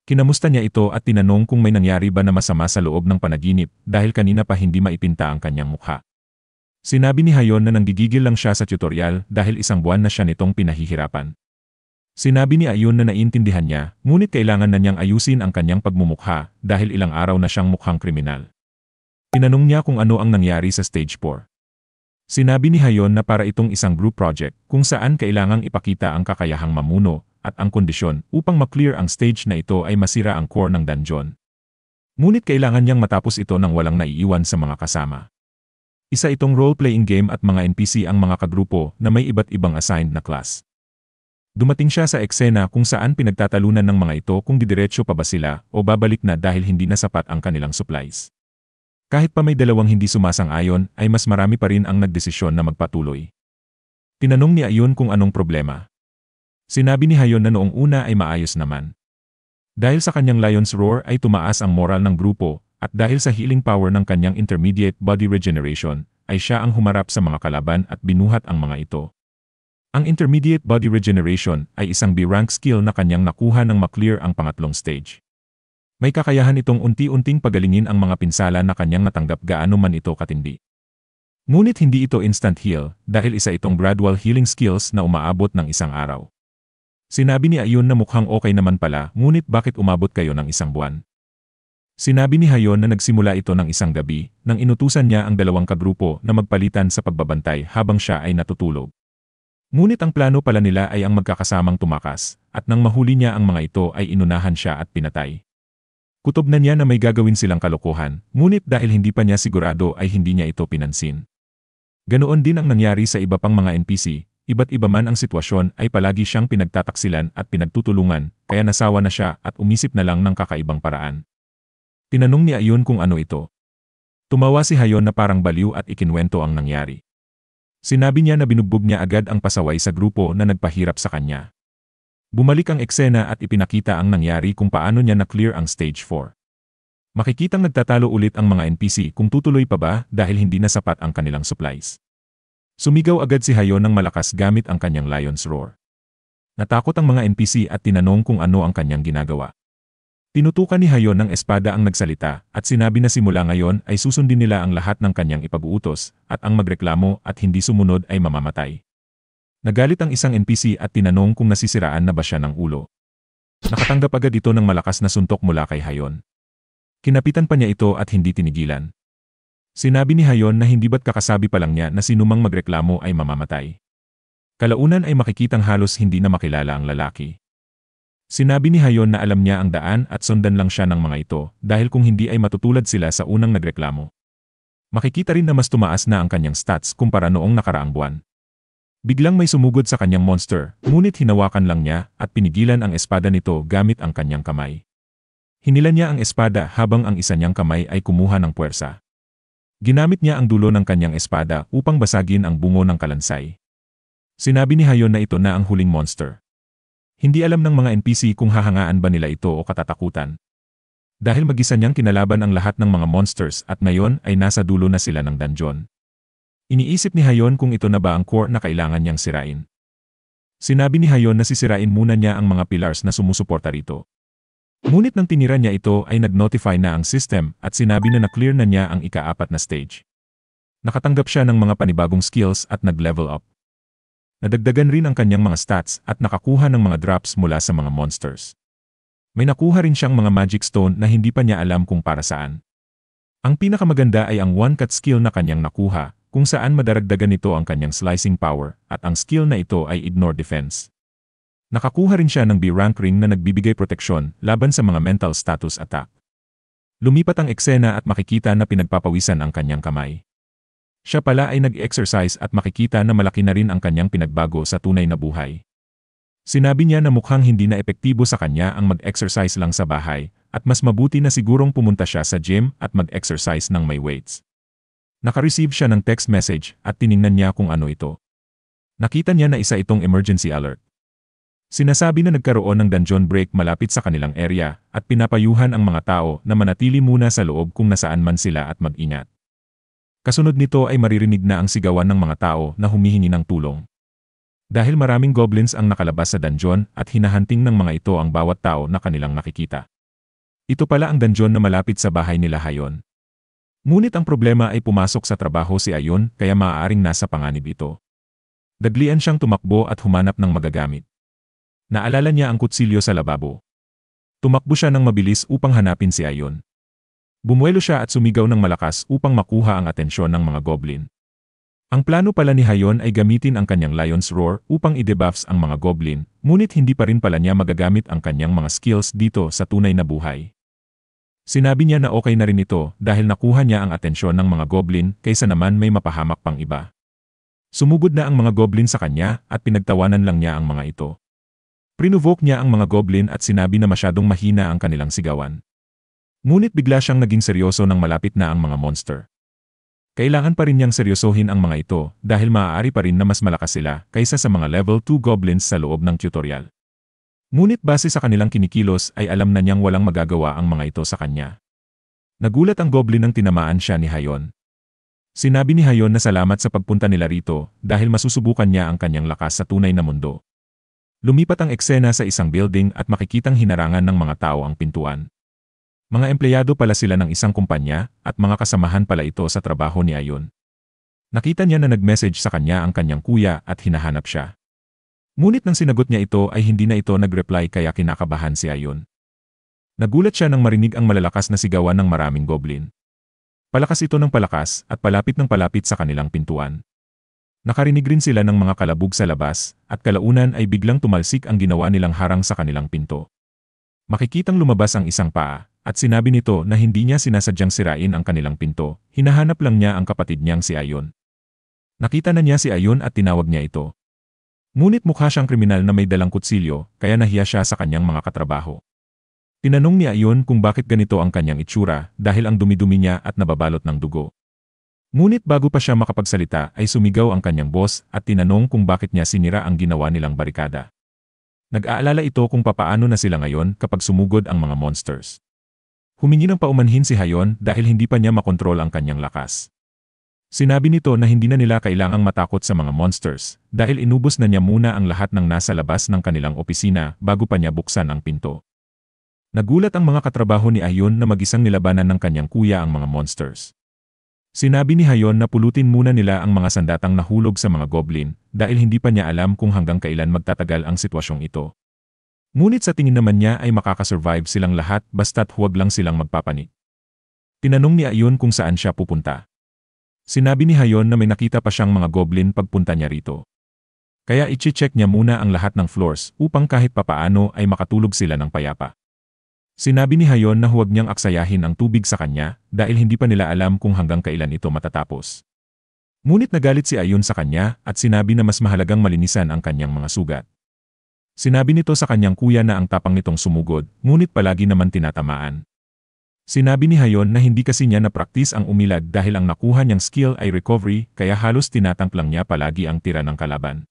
Speaker 1: Kinamusta niya ito at tinanong kung may nangyari ba na masama sa loob ng panaginip dahil kanina pa hindi maipinta ang kanyang mukha. Sinabi ni Hayon na nanggigigil lang siya sa tutorial dahil 1 buwan na siya nitong pinahihirapan. Sinabi ni Ayun na naiintindihan niya, ngunit kailangan na niyang ayusin ang kanyang pagmumukha dahil ilang araw na siyang mukhang kriminal. Tinanong niya kung ano ang nangyari sa stage 4. Sinabi ni Hayon na para itong isang group project kung saan kailangang ipakita ang kakayahang mamuno at ang kondisyon upang ma-clear ang stage na ito ay masira ang core ng dungeon. Ngunit kailangan niyang matapos ito nang walang naiiwan sa mga kasama. Isa itong role-playing game at mga NPC ang mga kagrupo na may iba't ibang assigned na class. Dumating siya sa eksena kung saan pinagtatalunan ng mga ito kung didiretso pa ba sila o babalik na dahil hindi na sapat ang kanilang supplies. Kahit pa may dalawang hindi sumasang-ayon ay mas marami pa rin ang nagdesisyon na magpatuloy. Tinanong ni Ayun kung anong problema. Sinabi ni Hayon na noong una ay maayos naman. Dahil sa kanyang Lion's Roar ay tumaas ang moral ng grupo at dahil sa healing power ng kanyang intermediate body regeneration, ay siya ang humarap sa mga kalaban at binuhat ang mga ito. Ang intermediate body regeneration ay isang B-rank skill na kanyang nakuha nang ma-clear ang pangatlong stage. May kakayahan itong unti-unting pagalingin ang mga pinsala na kanyang natanggap gaano man ito katindi. Ngunit hindi ito instant heal dahil isa itong gradual healing skills na umaabot ng 1 araw. Sinabi ni Ayun na mukhang okay naman pala, ngunit bakit umabot kayo ng 1 buwan? Sinabi ni Hayon na nagsimula ito ng isang gabi nang inutusan niya ang 2 kagrupo na magpalitan sa pagbabantay habang siya ay natutulog. Ngunit ang plano pala nila ay ang magkakasamang tumakas at nang mahuli niya ang mga ito ay inunahan siya at pinatay. Kutob na niya na may gagawin silang kalokohan, ngunit dahil hindi pa niya sigurado ay hindi niya ito pinansin. Ganoon din ang nangyari sa iba pang mga NPC, iba't iba man ang sitwasyon ay palagi siyang pinagtataksilan at pinagtutulungan, kaya nasawa na siya at umisip na lang ng kakaibang paraan. Tinanong ni Ayun kung ano ito. Tumawa si Hayon na parang baliw at ikinwento ang nangyari. Sinabi niya na binugbog niya agad ang pasaway sa grupo na nagpahirap sa kanya. Bumalik ang eksena at ipinakita ang nangyari kung paano niya na-clear ang stage 4. Makikitang nagtatalo ulit ang mga NPC kung tutuloy pa ba dahil hindi na sapat ang kanilang supplies. Sumigaw agad si Hayon ng malakas gamit ang kanyang Lion's Roar. Natakot ang mga NPC at tinanong kung ano ang kanyang ginagawa. Tinutukan ni Hayon ng espada ang nagsalita at sinabi na simula ngayon ay susundin nila ang lahat ng kanyang ipag-uutos at ang magreklamo at hindi sumunod ay mamamatay. Nagalit ang isang NPC at tinanong kung nasisiraan na ba siya ng ulo. Nakatanggap agad ito ng malakas na suntok mula kay Hayon. Kinapitan pa niya ito at hindi tinigilan. Sinabi ni Hayon na hindi ba't kakasabi pa lang niya na sinumang magreklamo ay mamamatay. Kalaunan ay makikitang halos hindi na makilala ang lalaki. Sinabi ni Hayon na alam niya ang daan at sundan lang siya ng mga ito dahil kung hindi ay matutulad sila sa unang nagreklamo. Makikita rin na mas tumaas na ang kanyang stats kumpara noong nakaraang buwan. Biglang may sumugod sa kanyang monster, ngunit hinawakan lang niya at pinigilan ang espada nito gamit ang kanyang kamay. Hinilan niya ang espada habang ang isa niyang kamay ay kumuha ng puwersa. Ginamit niya ang dulo ng kanyang espada upang basagin ang bungo ng kalansay. Sinabi ni Hayon na ito na ang huling monster. Hindi alam ng mga NPC kung hahangaan ba nila ito o katatakutan. Dahil mag-isa niyang kinalaban ang lahat ng mga monsters at ngayon ay nasa dulo na sila ng dungeon. Iniisip ni Hayon kung ito na ba ang core na kailangan niyang sirain. Sinabi ni Hayon na sisirain muna niya ang mga pillars na sumusuporta rito. Ngunit nang tinira niya ito ay nag-notify na ang system at sinabi na na-clear na niya ang ika-4 na stage. Nakatanggap siya ng mga panibagong skills at nag-level up. Nadagdagan rin ang kanyang mga stats at nakakuha ng mga drops mula sa mga monsters. May nakuha rin siyang mga magic stone na hindi pa niya alam kung para saan. Ang pinakamaganda ay ang one-cut skill na kanyang nakuha, kung saan madaragdagan nito ang kanyang slicing power at ang skill na ito ay ignore defense. Nakakuha rin siya ng B-rank ring na nagbibigay proteksyon laban sa mga mental status attack. Lumipat ang eksena at makikita na pinagpapawisan ang kanyang kamay. Siya pala ay nag-exercise at makikita na malaki na rin ang kanyang pinagbago sa tunay na buhay. Sinabi niya na mukhang hindi na epektibo sa kanya ang mag-exercise lang sa bahay at mas mabuti na sigurong pumunta siya sa gym at mag-exercise ng may weights. Naka-receive siya ng text message at tiningnan niya kung ano ito. Nakita niya na isa itong emergency alert. Sinasabi na nagkaroon ng dungeon break malapit sa kanilang area at pinapayuhan ang mga tao na manatili muna sa loob kung nasaan man sila at mag-ingat. Kasunod nito ay maririnig na ang sigawan ng mga tao na humihingi ng tulong. Dahil maraming goblins ang nakalabas sa dungeon at hinahunting ng mga ito ang bawat tao na kanilang nakikita. Ito pala ang dungeon na malapit sa bahay nila Hayon. Ngunit ang problema ay pumasok sa trabaho si Hayon kaya maaaring nasa panganib ito. Daglian siyang tumakbo at humanap ng magagamit. Naalala niya ang kutsilyo sa lababo. Tumakbo siya ng mabilis upang hanapin si Hayon. Bumuelo siya at sumigaw ng malakas upang makuha ang atensyon ng mga goblin. Ang plano pala ni Hayon ay gamitin ang kanyang Lion's Roar upang i-debuffs ang mga goblin, ngunit hindi pa rin pala niya magagamit ang kanyang mga skills dito sa tunay na buhay. Sinabi niya na okay na rin ito dahil nakuha niya ang atensyon ng mga goblin kaysa naman may mapahamak pang iba. Sumugod na ang mga goblin sa kanya at pinagtawanan lang niya ang mga ito. Prinuvoke niya ang mga goblin at sinabi na masyadong mahina ang kanilang sigawan. Ngunit bigla siyang naging seryoso nang malapit na ang mga monster. Kailangan pa rin niyang seryosohin ang mga ito dahil maaari pa rin na mas malakas sila kaysa sa mga level 2 goblins sa loob ng tutorial. Ngunit base sa kanilang kinikilos ay alam na niyang walang magagawa ang mga ito sa kanya. Nagulat ang goblin nang tinamaan siya ni Hayon. Sinabi ni Hayon na salamat sa pagpunta nila rito dahil masusubukan niya ang kanyang lakas sa tunay na mundo. Lumipat ang eksena sa isang building at makikitang hinarangan ng mga tao ang pintuan. Mga empleyado pala sila ng isang kumpanya at mga kasamahan pala ito sa trabaho ni Hayon. Nakita niya na nag-message sa kanya ang kanyang kuya at hinahanap siya. Ngunit nang sinagot niya ito ay hindi na ito nag-reply kaya kinakabahan si Hayon. Nagulat siya nang marinig ang malalakas na sigawan ng maraming goblin. Palakas ito ng palakas at palapit ng palapit sa kanilang pintuan. Nakarinig rin sila ng mga kalabog sa labas at kalaunan ay biglang tumalsik ang ginawa nilang harang sa kanilang pinto. Makikitang lumabas ang isang paa at sinabi nito na hindi niya sinasadyang sirain ang kanilang pinto, hinahanap lang niya ang kapatid niyang si Hayon. Nakita na niya si Hayon at tinawag niya ito. Ngunit mukha siyang kriminal na may dalang kutsilyo kaya nahiya siya sa kanyang mga katrabaho. Tinanong ni Hayon kung bakit ganito ang kanyang itsura dahil ang dumi-dumi niya at nababalot ng dugo. Ngunit bago pa siya makapagsalita ay sumigaw ang kanyang boss at tinanong kung bakit niya sinira ang ginawa nilang barikada. Nag-aalala ito kung papaano na sila ngayon kapag sumugod ang mga monsters. Humingi ng paumanhin si Hayon dahil hindi pa niya makontrol ang kanyang lakas. Sinabi nito na hindi na nila kailangang matakot sa mga monsters dahil inubos na niya muna ang lahat ng nasa labas ng kanilang opisina bago pa niya buksan ang pinto. Nagulat ang mga katrabaho ni Hayon na mag-isang nilabanan ng kanyang kuya ang mga monsters. Sinabi ni Hayon na pulutin muna nila ang mga sandatang nahulog sa mga goblin dahil hindi pa niya alam kung hanggang kailan magtatagal ang sitwasyong ito. Ngunit sa tingin naman niya ay makakasurvive silang lahat basta't huwag lang silang magpapanik. Tinanong ni Hayon kung saan siya pupunta. Sinabi ni Hayon na may nakita pa siyang mga goblin pagpunta niya rito. Kaya i-check niya muna ang lahat ng floors upang kahit papaano ay makatulog sila ng payapa. Sinabi ni Hayon na huwag niyang aksayahin ang tubig sa kanya dahil hindi pa nila alam kung hanggang kailan ito matatapos. Ngunit nagalit si Hayon sa kanya at sinabi na mas mahalagang malinisan ang kanyang mga sugat. Sinabi nito sa kanyang kuya na ang tapang nitong sumugod, ngunit palagi naman tinatamaan. Sinabi ni Hayon na hindi kasi niya na-practice ang umilad dahil ang nakuha niyang skill ay recovery kaya halos tinatank lang niya palagi ang tira ng kalaban.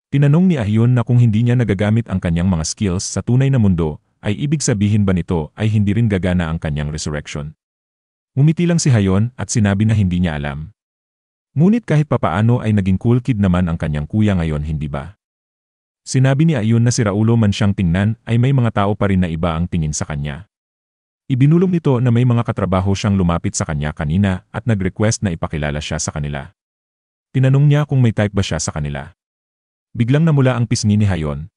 Speaker 1: Tinanong ni Hayon na kung hindi niya nagagamit ang kanyang mga skills sa tunay na mundo, ay ibig sabihin ba nito ay hindi rin gagana ang kanyang resurrection. Ngumiti lang si Hayon at sinabi na hindi niya alam. Ngunit kahit papaano ay naging cool kid naman ang kanyang kuya ngayon, hindi ba? Sinabi ni Hayon na si Raulo man siyang tingnan ay may mga tao pa rin na iba ang tingin sa kanya. Ibinulong nito na may mga katrabaho siyang lumapit sa kanya kanina at nag-request na ipakilala siya sa kanila. Tinanong niya kung may type ba siya sa kanila. Biglang namula ang pisngi ni Hayon.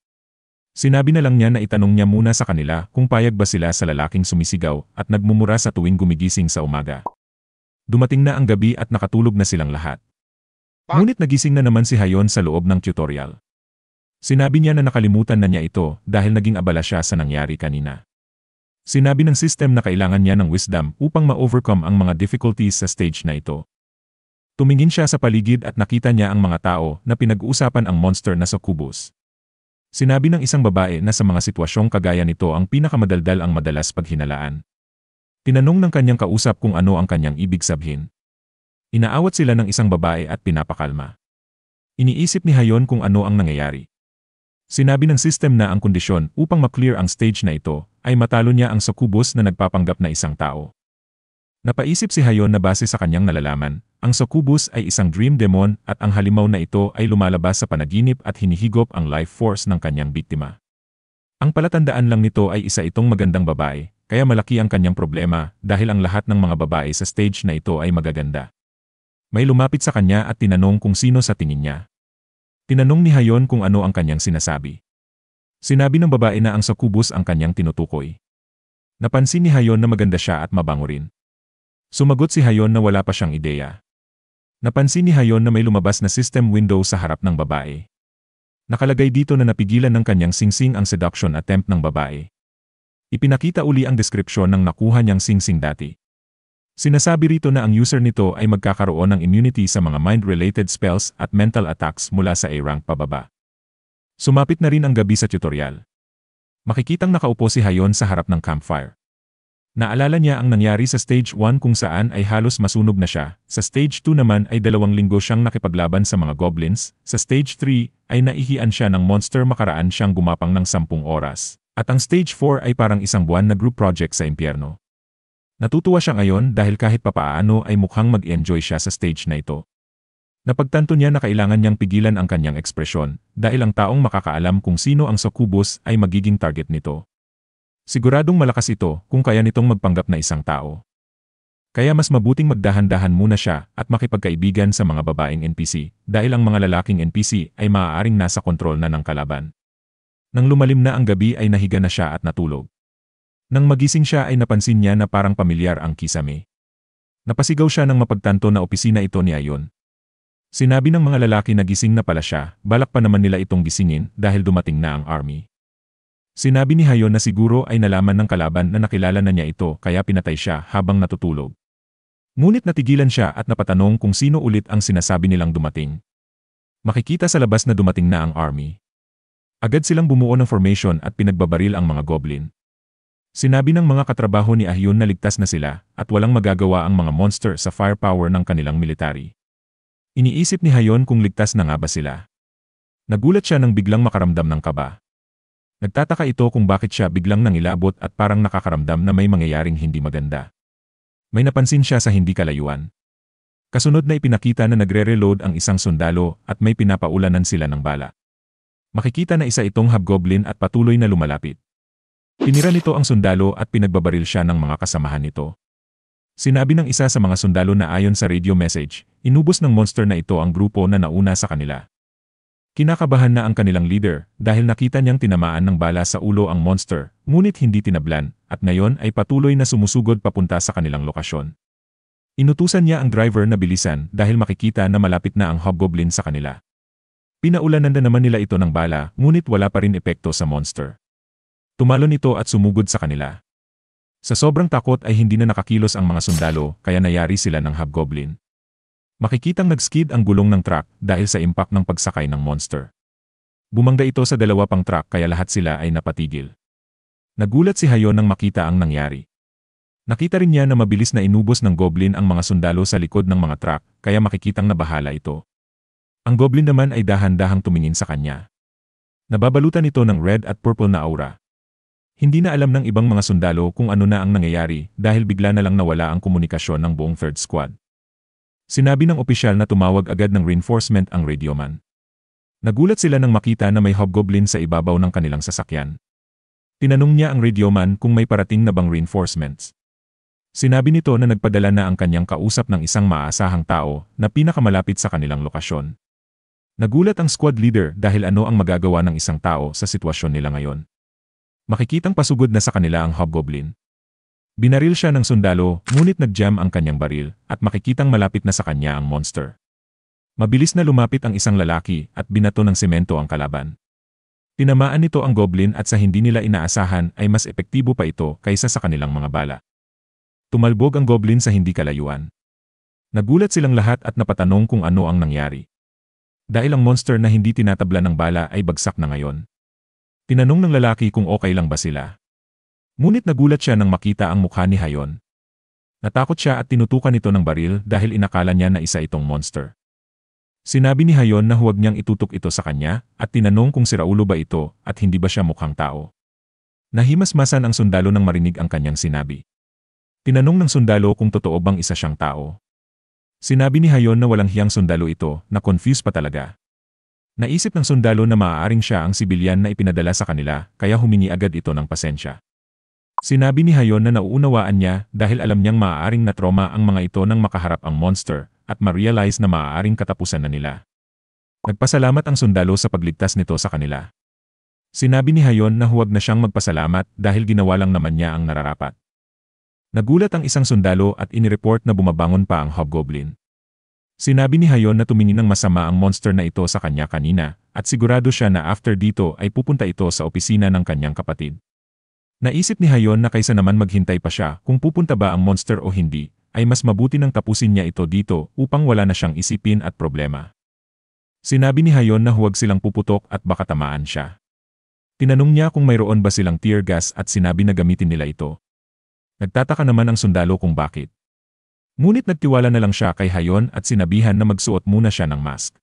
Speaker 1: Sinabi na lang niya na itanong niya muna sa kanila kung payag ba sila sa lalaking sumisigaw at nagmumura sa tuwing gumigising sa umaga. Dumating na ang gabi at nakatulog na silang lahat. Ngunit nagising na naman si Hayon sa loob ng tutorial. Sinabi niya na nakalimutan na niya ito dahil naging abala siya sa nangyari kanina. Sinabi ng system na kailangan niya ng wisdom upang ma-overcome ang mga difficulties sa stage na ito. Tumingin siya sa paligid at nakita niya ang mga tao na pinag-uusapan ang monster na succubus. Sinabi ng isang babae na sa mga sitwasyong kagaya nito ang pinakamadaldal ang madalas paghinalaan. Tinanong ng kanyang kausap kung ano ang kanyang ibig sabihin. Inaawat sila ng isang babae at pinapakalma. Iniisip ni Hayon kung ano ang nangyayari. Sinabi ng system na ang kondisyon upang ma-clear ang stage na ito ay matalo niya ang succubus na nagpapanggap na isang tao. Napaisip si Hayon na base sa kanyang nalalaman, ang succubus ay isang dream demon at ang halimaw na ito ay lumalabas sa panaginip at hinihigop ang life force ng kanyang biktima. Ang palatandaan lang nito ay isa itong magandang babae, kaya malaki ang kanyang problema dahil ang lahat ng mga babae sa stage na ito ay magaganda. May lumapit sa kanya at tinanong kung sino sa tingin niya. Tinanong ni Hayon kung ano ang kanyang sinasabi. Sinabi ng babae na ang succubus ang kanyang tinutukoy. Napansin ni Hayon na maganda siya at mabango rin. Sumagot si Hayon na wala pa siyang ideya. Napansin ni Hayon na may lumabas na system window sa harap ng babae. Nakalagay dito na napigilan ng kanyang singsing ang seduction attempt ng babae. Ipinakita uli ang deskripsyon ng nakuha niyang singsing dati. Sinasabi rito na ang user nito ay magkakaroon ng immunity sa mga mind-related spells at mental attacks mula sa A-rank pababa. Sumapit na rin ang gabi sa tutorial. Makikitang nakaupo si Hayon sa harap ng campfire. Naalala niya ang nangyari sa stage 1 kung saan ay halos masunog na siya, sa stage 2 naman ay 2 linggo siyang nakipaglaban sa mga goblins, sa stage 3 ay naihian siya ng monster makaraan siyang gumapang ng 10 oras, at ang stage 4 ay parang isang buwan na group project sa impyerno. Natutuwa siya ngayon dahil kahit papaano ay mukhang mag-enjoy siya sa stage na ito. Napagtanto niya na kailangan niyang pigilan ang kanyang ekspresyon dahil ang taong makakaalam kung sino ang succubus ay magiging target nito. Siguradong malakas ito kung kaya nitong magpanggap na isang tao. Kaya mas mabuting magdahan-dahan muna siya at makipagkaibigan sa mga babaeng NPC dahil ang mga lalaking NPC ay maaaring nasa kontrol na ng kalaban. Nang lumalim na ang gabi ay nahiga na siya at natulog. Nang magising siya ay napansin niya na parang pamilyar ang kisame. Napasigaw siya nang mapagtanto na opisina ito ni Hayon. Sinabi ng mga lalaki na gising na pala siya, balak pa naman nila itong gisingin dahil dumating na ang army. Sinabi ni Hayon na siguro ay nalaman ng kalaban na nakilala na niya ito kaya pinatay siya habang natutulog. Ngunit natigilan siya at napatanong kung sino ulit ang sinasabi nilang dumating. Makikita sa labas na dumating na ang army. Agad silang bumuo ng formation at pinagbabaril ang mga goblin. Sinabi ng mga katrabaho ni Hayon na ligtas na sila at walang magagawa ang mga monster sa firepower ng kanilang military. Iniisip ni Hayon kung ligtas na nga ba sila. Nagulat siya nang biglang makaramdam ng kaba. Nagtataka ito kung bakit siya biglang nangilabot at parang nakakaramdam na may mangyayaring hindi maganda. May napansin siya sa hindi kalayuan. Kasunod na ipinakita na nagre-reload ang isang sundalo at may pinapaulanan sila ng bala. Makikita na isa itong hobgoblin at patuloy na lumalapit. Tinira nito ang sundalo at pinagbabaril siya ng mga kasamahan nito. Sinabi ng isa sa mga sundalo na ayon sa radio message, inubos ng monster na ito ang grupo na nauna sa kanila. Kinakabahan na ang kanilang leader dahil nakita niyang tinamaan ng bala sa ulo ang monster, ngunit hindi tinablan, at ngayon ay patuloy na sumusugod papunta sa kanilang lokasyon. Inutusan niya ang driver na bilisan dahil makikita na malapit na ang hobgoblin sa kanila. Pinaulanan na naman nila ito ng bala, ngunit wala pa rin epekto sa monster. Tumalon ito at sumugod sa kanila. Sa sobrang takot ay hindi na nakakilos ang mga sundalo, kaya nayari sila ng hobgoblin. Makikitang nag-skid ang gulong ng truck dahil sa impact ng pagsakay ng monster. Bumangga ito sa dalawa pang truck kaya lahat sila ay napatigil. Nagulat si Hayon nang makita ang nangyari. Nakita rin niya na mabilis na inubos ng goblin ang mga sundalo sa likod ng mga truck kaya makikitang nabahala ito. Ang goblin naman ay dahan-dahang tumingin sa kanya. Nababalutan ito ng red at purple na aura. Hindi na alam ng ibang mga sundalo kung ano na ang nangyayari dahil bigla na lang nawala ang komunikasyon ng buong third squad. Sinabi ng opisyal na tumawag agad ng reinforcement ang radioman. Nagulat sila nang makita na may hobgoblin sa ibabaw ng kanilang sasakyan. Tinanong niya ang radioman kung may parating na bang reinforcements. Sinabi nito na nagpadala na ang kanyang kausap ng isang maasahang tao na pinakamalapit sa kanilang lokasyon. Nagulat ang squad leader dahil ano ang magagawa ng isang tao sa sitwasyon nila ngayon. Makikitang pasugod na sa kanila ang hobgoblin. Binaril siya ng sundalo, ngunit nag-jam ang kanyang baril, at makikitang malapit na sa kanya ang monster. Mabilis na lumapit ang isang lalaki at binato ng semento ang kalaban. Tinamaan nito ang goblin at sa hindi nila inaasahan ay mas epektibo pa ito kaysa sa kanilang mga bala. Tumalbog ang goblin sa hindi kalayuan. Nagulat silang lahat at napatanong kung ano ang nangyari. Dahil ang monster na hindi tinatabla ng bala ay bagsak na ngayon. Tinanong ng lalaki kung okay lang ba sila. Ngunit nagulat siya nang makita ang mukha ni Hayon. Natakot siya at tinutukan ito ng baril dahil inakala niya na isa itong monster. Sinabi ni Hayon na huwag niyang itutok ito sa kanya at tinanong kung siraulo ba ito at hindi ba siya mukhang tao. Nahimasmasan ang sundalo nang marinig ang kanyang sinabi. Tinanong ng sundalo kung totoo bang isa siyang tao. Sinabi ni Hayon na walang hiyang sundalo ito, na confused pa talaga. Naisip ng sundalo na maaaring siya ang sibilyan na ipinadala sa kanila kaya humingi agad ito ng pasensya. Sinabi ni Hayon na nauunawaan niya dahil alam niyang maaaring na-trauma ang mga ito nang makaharap ang monster at ma-realize na maaaring katapusan na nila. Nagpasalamat ang sundalo sa pagligtas nito sa kanila. Sinabi ni Hayon na huwag na siyang magpasalamat dahil ginawa lang naman niya ang nararapat. Nagulat ang isang sundalo at inireport na bumabangon pa ang hobgoblin. Sinabi ni Hayon na tumingin ng masama ang monster na ito sa kanya kanina at sigurado siya na after dito ay pupunta ito sa opisina ng kanyang kapatid. Naisip ni Hayon na kaysa naman maghintay pa siya kung pupunta ba ang monster o hindi, ay mas mabuti nang tapusin niya ito dito upang wala na siyang isipin at problema. Sinabi ni Hayon na huwag silang puputok at baka tamaan siya. Tinanong niya kung mayroon ba silang tear gas at sinabi na gamitin nila ito. Nagtataka naman ang sundalo kung bakit. Ngunit nagtiwala na lang siya kay Hayon at sinabihan na magsuot muna siya ng mask.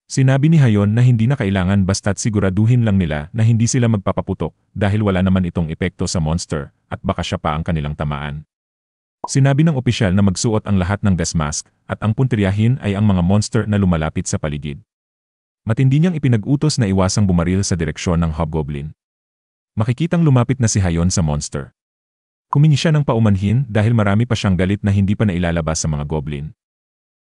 Speaker 1: Sinabi ni Hayon na hindi na kailangan basta't siguraduhin lang nila na hindi sila magpapaputok dahil wala naman itong epekto sa monster at baka siya pa ang kanilang tamaan. Sinabi ng opisyal na magsuot ang lahat ng gas mask at ang puntiryahin ay ang mga monster na lumalapit sa paligid. Matindi niyang ipinag-utos na iwasang bumaril sa direksyon ng hobgoblin. Makikitang lumapit na si Hayon sa monster. Humingi siya ng paumanhin dahil marami pa siyang galit na hindi pa nailalabas sa mga goblin.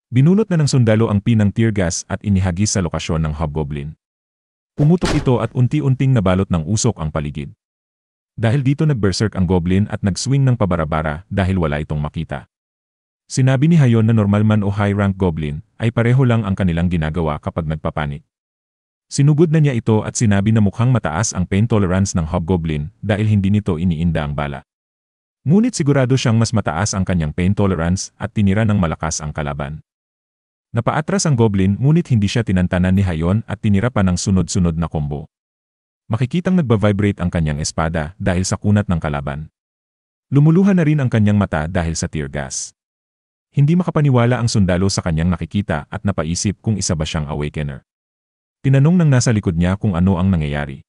Speaker 1: Binunot na ng sundalo ang pinang tear gas at inihagis sa lokasyon ng hobgoblin. Pumutok ito at unti-unting nabalot ng usok ang paligid. Dahil dito nag-berserk ang goblin at nag-swing ng pabarabara dahil wala itong makita. Sinabi ni Hayon na normal man o high-rank goblin ay pareho lang ang kanilang ginagawa kapag nagpapanik. Sinugod na niya ito at sinabi na mukhang mataas ang pain tolerance ng hobgoblin dahil hindi nito iniinda ang bala. Ngunit sigurado siyang mas mataas ang kanyang pain tolerance at tinira ng malakas ang kalaban. Napaatras ang goblin ngunit hindi siya tinantanan ni Hayon at tinira pa ng sunod-sunod na combo. Makikitang nagba-vibrate ang kanyang espada dahil sa kunat ng kalaban. Lumuluhan na rin ang kanyang mata dahil sa tear gas. Hindi makapaniwala ang sundalo sa kanyang nakikita at napaisip kung isa ba siyang awakener. Tinanong ng nasa likod niya kung ano ang nangyayari.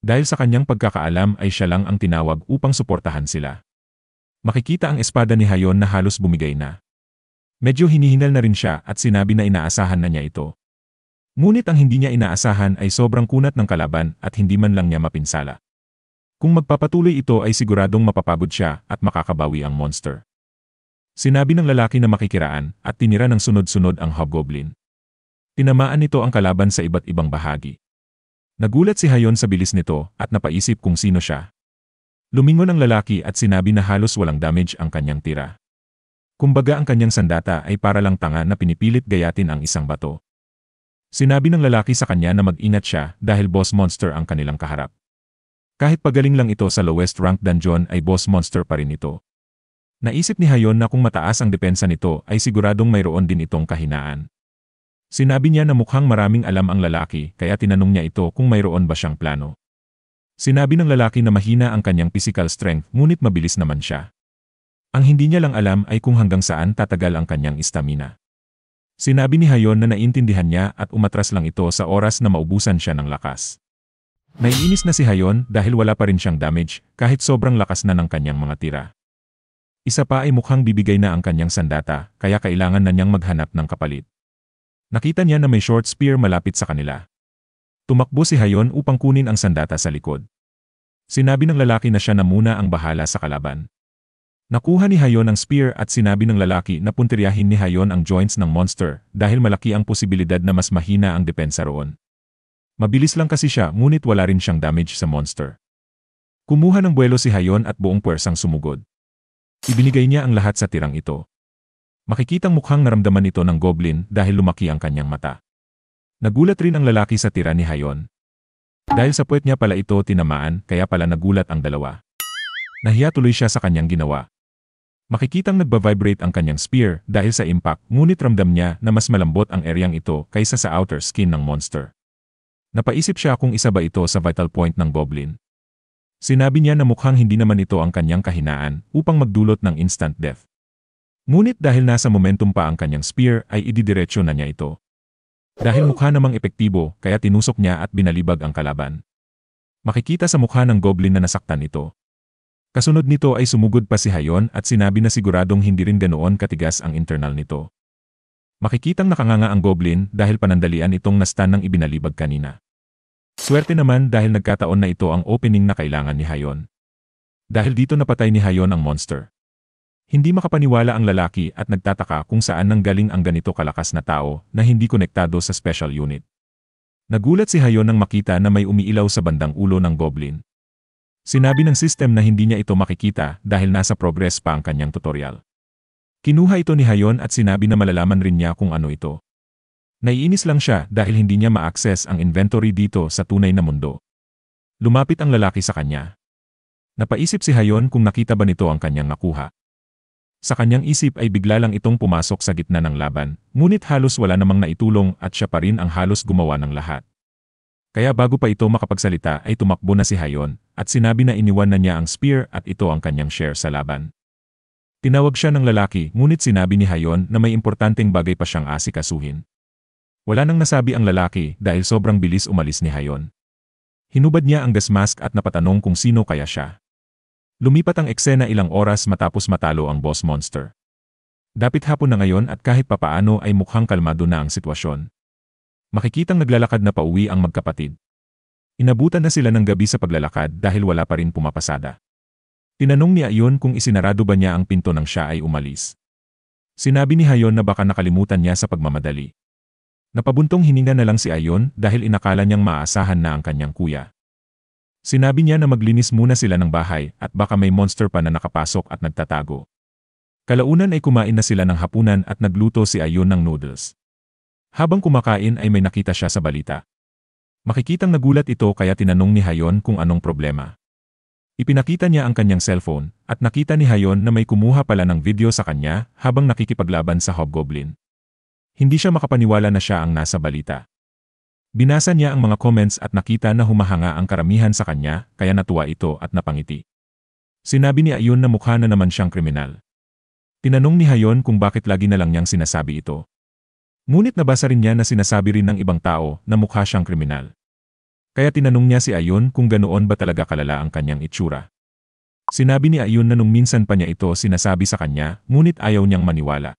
Speaker 1: Dahil sa kanyang pagkakaalam ay siya lang ang tinawag upang suportahan sila. Makikita ang espada ni Hayon na halos bumigay na. Medyo hinihingal na rin siya at sinabi na inaasahan na niya ito. Ngunit ang hindi niya inaasahan ay sobrang kunat ng kalaban at hindi man lang niya mapinsala. Kung magpapatuloy ito ay siguradong mapapagod siya at makakabawi ang monster. Sinabi ng lalaki na makikiraan at tinira ng sunod-sunod ang hobgoblin. Tinamaan nito ang kalaban sa iba't ibang bahagi. Nagulat si Hayon sa bilis nito at napaisip kung sino siya. Lumingon ang lalaki at sinabi na halos walang damage ang kanyang tira. Kumbaga ang kanyang sandata ay para lang tanga na pinipilit gayatin ang isang bato. Sinabi ng lalaki sa kanya na mag-ingat siya dahil boss monster ang kanilang kaharap. Kahit pagaling lang ito sa lowest rank dungeon ay boss monster pa rin ito. Naisip ni Hayon na kung mataas ang depensa nito ay siguradong mayroon din itong kahinaan. Sinabi niya na mukhang maraming alam ang lalaki kaya tinanong niya ito kung mayroon ba siyang plano. Sinabi ng lalaki na mahina ang kanyang physical strength ngunit mabilis naman siya. Ang hindi niya lang alam ay kung hanggang saan tatagal ang kanyang stamina. Sinabi ni Hayon na naintindihan niya at umatras lang ito sa oras na maubusan siya ng lakas. Naiinis na si Hayon dahil wala pa rin siyang damage kahit sobrang lakas na ng kanyang mga tira. Isa pa ay mukhang bibigay na ang kanyang sandata kaya kailangan na niyang maghanap ng kapalit. Nakita niya na may short spear malapit sa kanila. Tumakbo si Hayon upang kunin ang sandata sa likod. Sinabi ng lalaki na siya na muna ang bahala sa kalaban. Nakuha ni Hayon ang spear at sinabi ng lalaki na puntiryahin ni Hayon ang joints ng monster dahil malaki ang posibilidad na mas mahina ang depensa roon. Mabilis lang kasi siya ngunit wala rin siyang damage sa monster. Kumuha ng buwelo si Hayon at buong puwersang sumugod. Ibinigay niya ang lahat sa tirang ito. Makikitang mukhang naramdaman ito ng goblin dahil lumaki ang kanyang mata. Nagulat rin ang lalaki sa tira ni Hayon. Dahil sa puwet niya pala ito tinamaan kaya pala nagulat ang dalawa. Nahiya tuloy siya sa kanyang ginawa. Makikitang nagba-vibrate ang kanyang spear dahil sa impact ngunit ramdam niya na mas malambot ang areang ito kaysa sa outer skin ng monster. Napaisip siya kung isa ba ito sa vital point ng goblin. Sinabi niya na mukhang hindi naman ito ang kanyang kahinaan upang magdulot ng instant death. Ngunit dahil nasa momentum pa ang kanyang spear ay ididiretso na niya ito. Dahil mukha namang epektibo kaya tinusok niya at binalibag ang kalaban. Makikita sa mukha ng goblin na nasaktan ito. Kasunod nito ay sumugod pa si Hayon at sinabi na siguradong hindi rin ganoon katigas ang internal nito. Makikitang nakanganga ang goblin dahil panandalian itong nastan ng ibinalibag kanina. Swerte naman dahil nagkataon na ito ang opening na kailangan ni Hayon. Dahil dito napatay ni Hayon ang monster. Hindi makapaniwala ang lalaki at nagtataka kung saan nanggaling ang ganito kalakas na tao na hindi konektado sa special unit. Nagulat si Hayon nang makita na may umiilaw sa bandang ulo ng goblin. Sinabi ng system na hindi niya ito makikita dahil nasa progress pa ang kanyang tutorial. Kinuha ito ni Hayon at sinabi na malalaman rin niya kung ano ito. Naiinis lang siya dahil hindi niya ma-access ang inventory dito sa tunay na mundo. Lumapit ang lalaki sa kanya. Napaisip si Hayon kung nakita ba nito ang kanyang nakuha. Sa kanyang isip ay bigla lang itong pumasok sa gitna ng laban, ngunit halos wala namang naitulong at siya pa rin ang halos gumawa ng lahat. Kaya bago pa ito makapagsalita ay tumakbo na si Hayon at sinabi na iniwan na niya ang spear at ito ang kanyang share sa laban. Tinawag siya ng lalaki ngunit sinabi ni Hayon na may importanteng bagay pa siyang asikasuhin. Wala nang nasabi ang lalaki dahil sobrang bilis umalis ni Hayon. Hinubad niya ang gas mask at napatanong kung sino kaya siya. Lumipat ang eksena ilang oras matapos matalo ang boss monster. Dapit hapon na ngayon at kahit papaano ay mukhang kalmado na ang sitwasyon. Makikitang naglalakad na pauwi ang magkapatid. Inabutan na sila ng gabi sa paglalakad dahil wala pa rin pumapasada. Tinanong ni Ayon kung isinarado ba niya ang pinto nang siya ay umalis. Sinabi ni Hayon na baka nakalimutan niya sa pagmamadali. Napabuntong hininga na lang si Ayon dahil inakala niyang maaasahan na ang kanyang kuya. Sinabi niya na maglinis muna sila ng bahay at baka may monster pa na nakapasok at nagtatago. Kalaunan ay kumain na sila ng hapunan at nagluto si Ayon ng noodles. Habang kumakain ay may nakita siya sa balita. Makikitang nagulat ito kaya tinanong ni Hayon kung anong problema. Ipinakita niya ang kanyang cellphone at nakita ni Hayon na may kumuha pala ng video sa kanya habang nakikipaglaban sa hobgoblin. Hindi siya makapaniwala na siya ang nasa balita. Binasa niya ang mga comments at nakita na humahanga ang karamihan sa kanya kaya natuwa ito at napangiti. Sinabi ni Ayon na mukha na naman siyang kriminal. Tinanong ni Hayon kung bakit lagi na lang niyang sinasabi ito. Ngunit nabasa rin niya na sinasabi rin ng ibang tao na mukha siyang kriminal. Kaya tinanong niya si Ayun kung ganoon ba talaga kalala ang kanyang itsura. Sinabi ni Ayun na nung minsan pa niya ito sinasabi sa kanya, ngunit ayaw niyang maniwala.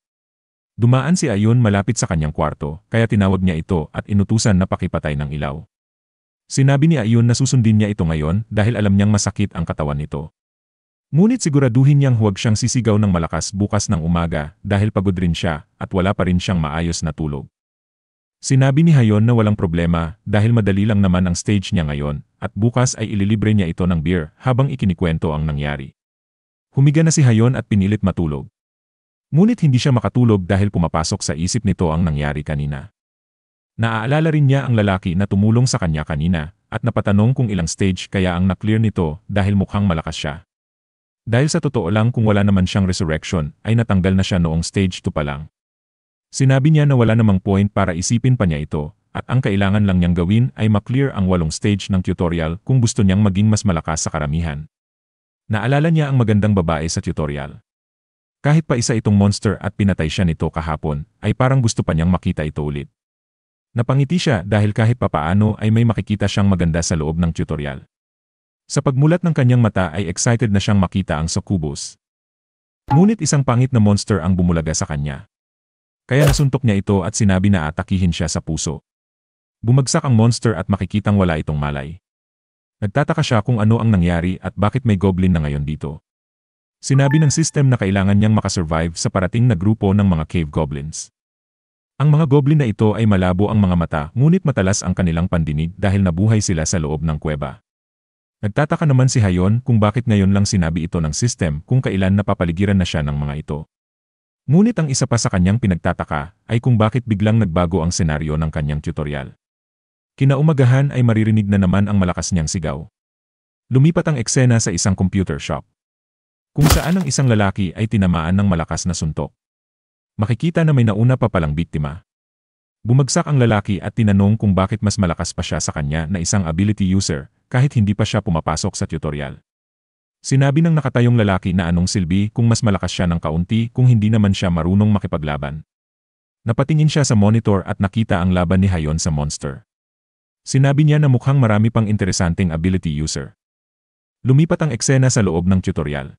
Speaker 1: Dumaan si Ayun malapit sa kanyang kwarto, kaya tinawag niya ito at inutusan na pakipatay ng ilaw. Sinabi ni Ayun na susundin niya ito ngayon dahil alam niyang masakit ang katawan nito. Ngunit siguraduhin niyang huwag siyang sisigaw ng malakas bukas ng umaga dahil pagod rin siya at wala pa rin siyang maayos na tulog. Sinabi ni Hayon na walang problema dahil madali lang naman ang stage niya ngayon at bukas ay ililibre niya ito ng beer habang ikinikwento ang nangyari. Humiga na si Hayon at pinilit matulog. Ngunit hindi siya makatulog dahil pumapasok sa isip nito ang nangyari kanina. Naaalala rin niya ang lalaki na tumulong sa kanya kanina at napatanong kung ilang stage kaya ang na-clear nito dahil mukhang malakas siya. Dahil sa totoo lang kung wala naman siyang resurrection ay natanggal na siya noong stage 2 pa lang. Sinabi niya na wala namang point para isipin pa niya ito at ang kailangan lang niyang gawin ay maklear ang 8 stage ng tutorial kung gusto niyang maging mas malakas sa karamihan. Naalala niya ang magandang babae sa tutorial. Kahit pa isa itong monster at pinatay siya nito kahapon, ay parang gusto pa niyang makita ito ulit. Napangiti siya dahil kahit papaano ay may makikita siyang maganda sa loob ng tutorial. Sa pagmulat ng kanyang mata ay excited na siyang makita ang succubus. Ngunit isang pangit na monster ang bumulaga sa kanya. Kaya nasuntok niya ito at sinabi na atakihin siya sa puso. Bumagsak ang monster at makikitang wala itong malay. Nagtataka siya kung ano ang nangyari at bakit may goblin na ngayon dito. Sinabi ng system na kailangan niyang makasurvive sa parating na grupo ng mga cave goblins. Ang mga goblin na ito ay malabo ang mga mata ngunit matalas ang kanilang pandinig dahil nabuhay sila sa loob ng kuweba. Nagtataka naman si Hayon kung bakit ngayon lang sinabi ito ng system kung kailan napapaligiran na siya ng mga ito. Ngunit ang isa pa sa kanyang pinagtataka ay kung bakit biglang nagbago ang senaryo ng kanyang tutorial. Kinaumagahan ay maririnig na naman ang malakas niyang sigaw. Lumipat ang eksena sa isang computer shop, kung saan ang isang lalaki ay tinamaan ng malakas na suntok. Makikita na may nauna pa palang biktima. Bumagsak ang lalaki at tinanong kung bakit mas malakas pa siya sa kanya na isang ability user kahit hindi pa siya pumapasok sa tutorial. Sinabi ng nakatayong lalaki na anong silbi kung mas malakas siya ng kaunti kung hindi naman siya marunong makipaglaban. Napatingin siya sa monitor at nakita ang laban ni Hayon sa monster. Sinabi niya na mukhang marami pang interesanteng ability user. Lumipat ang eksena sa loob ng tutorial.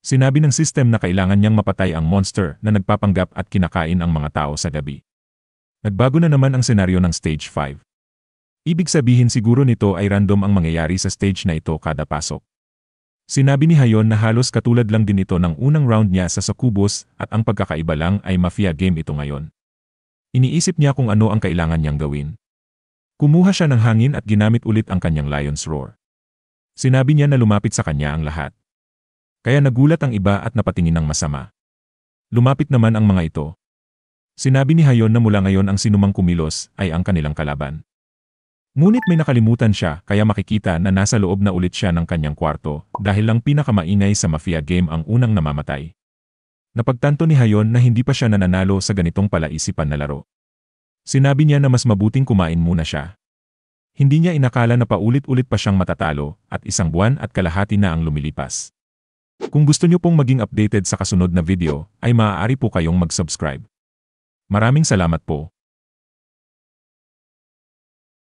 Speaker 1: Sinabi ng system na kailangan niyang mapatay ang monster na nagpapanggap at kinakain ang mga tao sa gabi. Nagbago na naman ang senaryo ng stage 5. Ibig sabihin siguro nito ay random ang mangyayari sa stage na ito kada pasok. Sinabi ni Hayon na halos katulad lang din ito ng unang round niya sa succubus at ang pagkakaiba lang ay mafia game ito ngayon. Iniisip niya kung ano ang kailangan niyang gawin. Kumuha siya ng hangin at ginamit ulit ang kanyang lion's roar. Sinabi niya na lumapit sa kanya ang lahat. Kaya nagulat ang iba at napatingin ng masama. Lumapit naman ang mga ito. Sinabi ni Hayon na mula ngayon ang sinumang kumilos ay ang kanilang kalaban. Ngunit may nakalimutan siya kaya makikita na nasa loob na ulit siya ng kanyang kwarto dahil lang pinakamaingay sa mafia game ang unang namamatay. Napagtanto ni Hayon na hindi pa siya nananalo sa ganitong palaisipan na laro. Sinabi niya na mas mabuting kumain muna siya. Hindi niya inakala na paulit-ulit pa siyang matatalo at 1 buwan at kalahati na ang lumilipas. Kung gusto niyo pong maging updated sa kasunod na video ay maaari po kayong mag-subscribe. Maraming salamat po.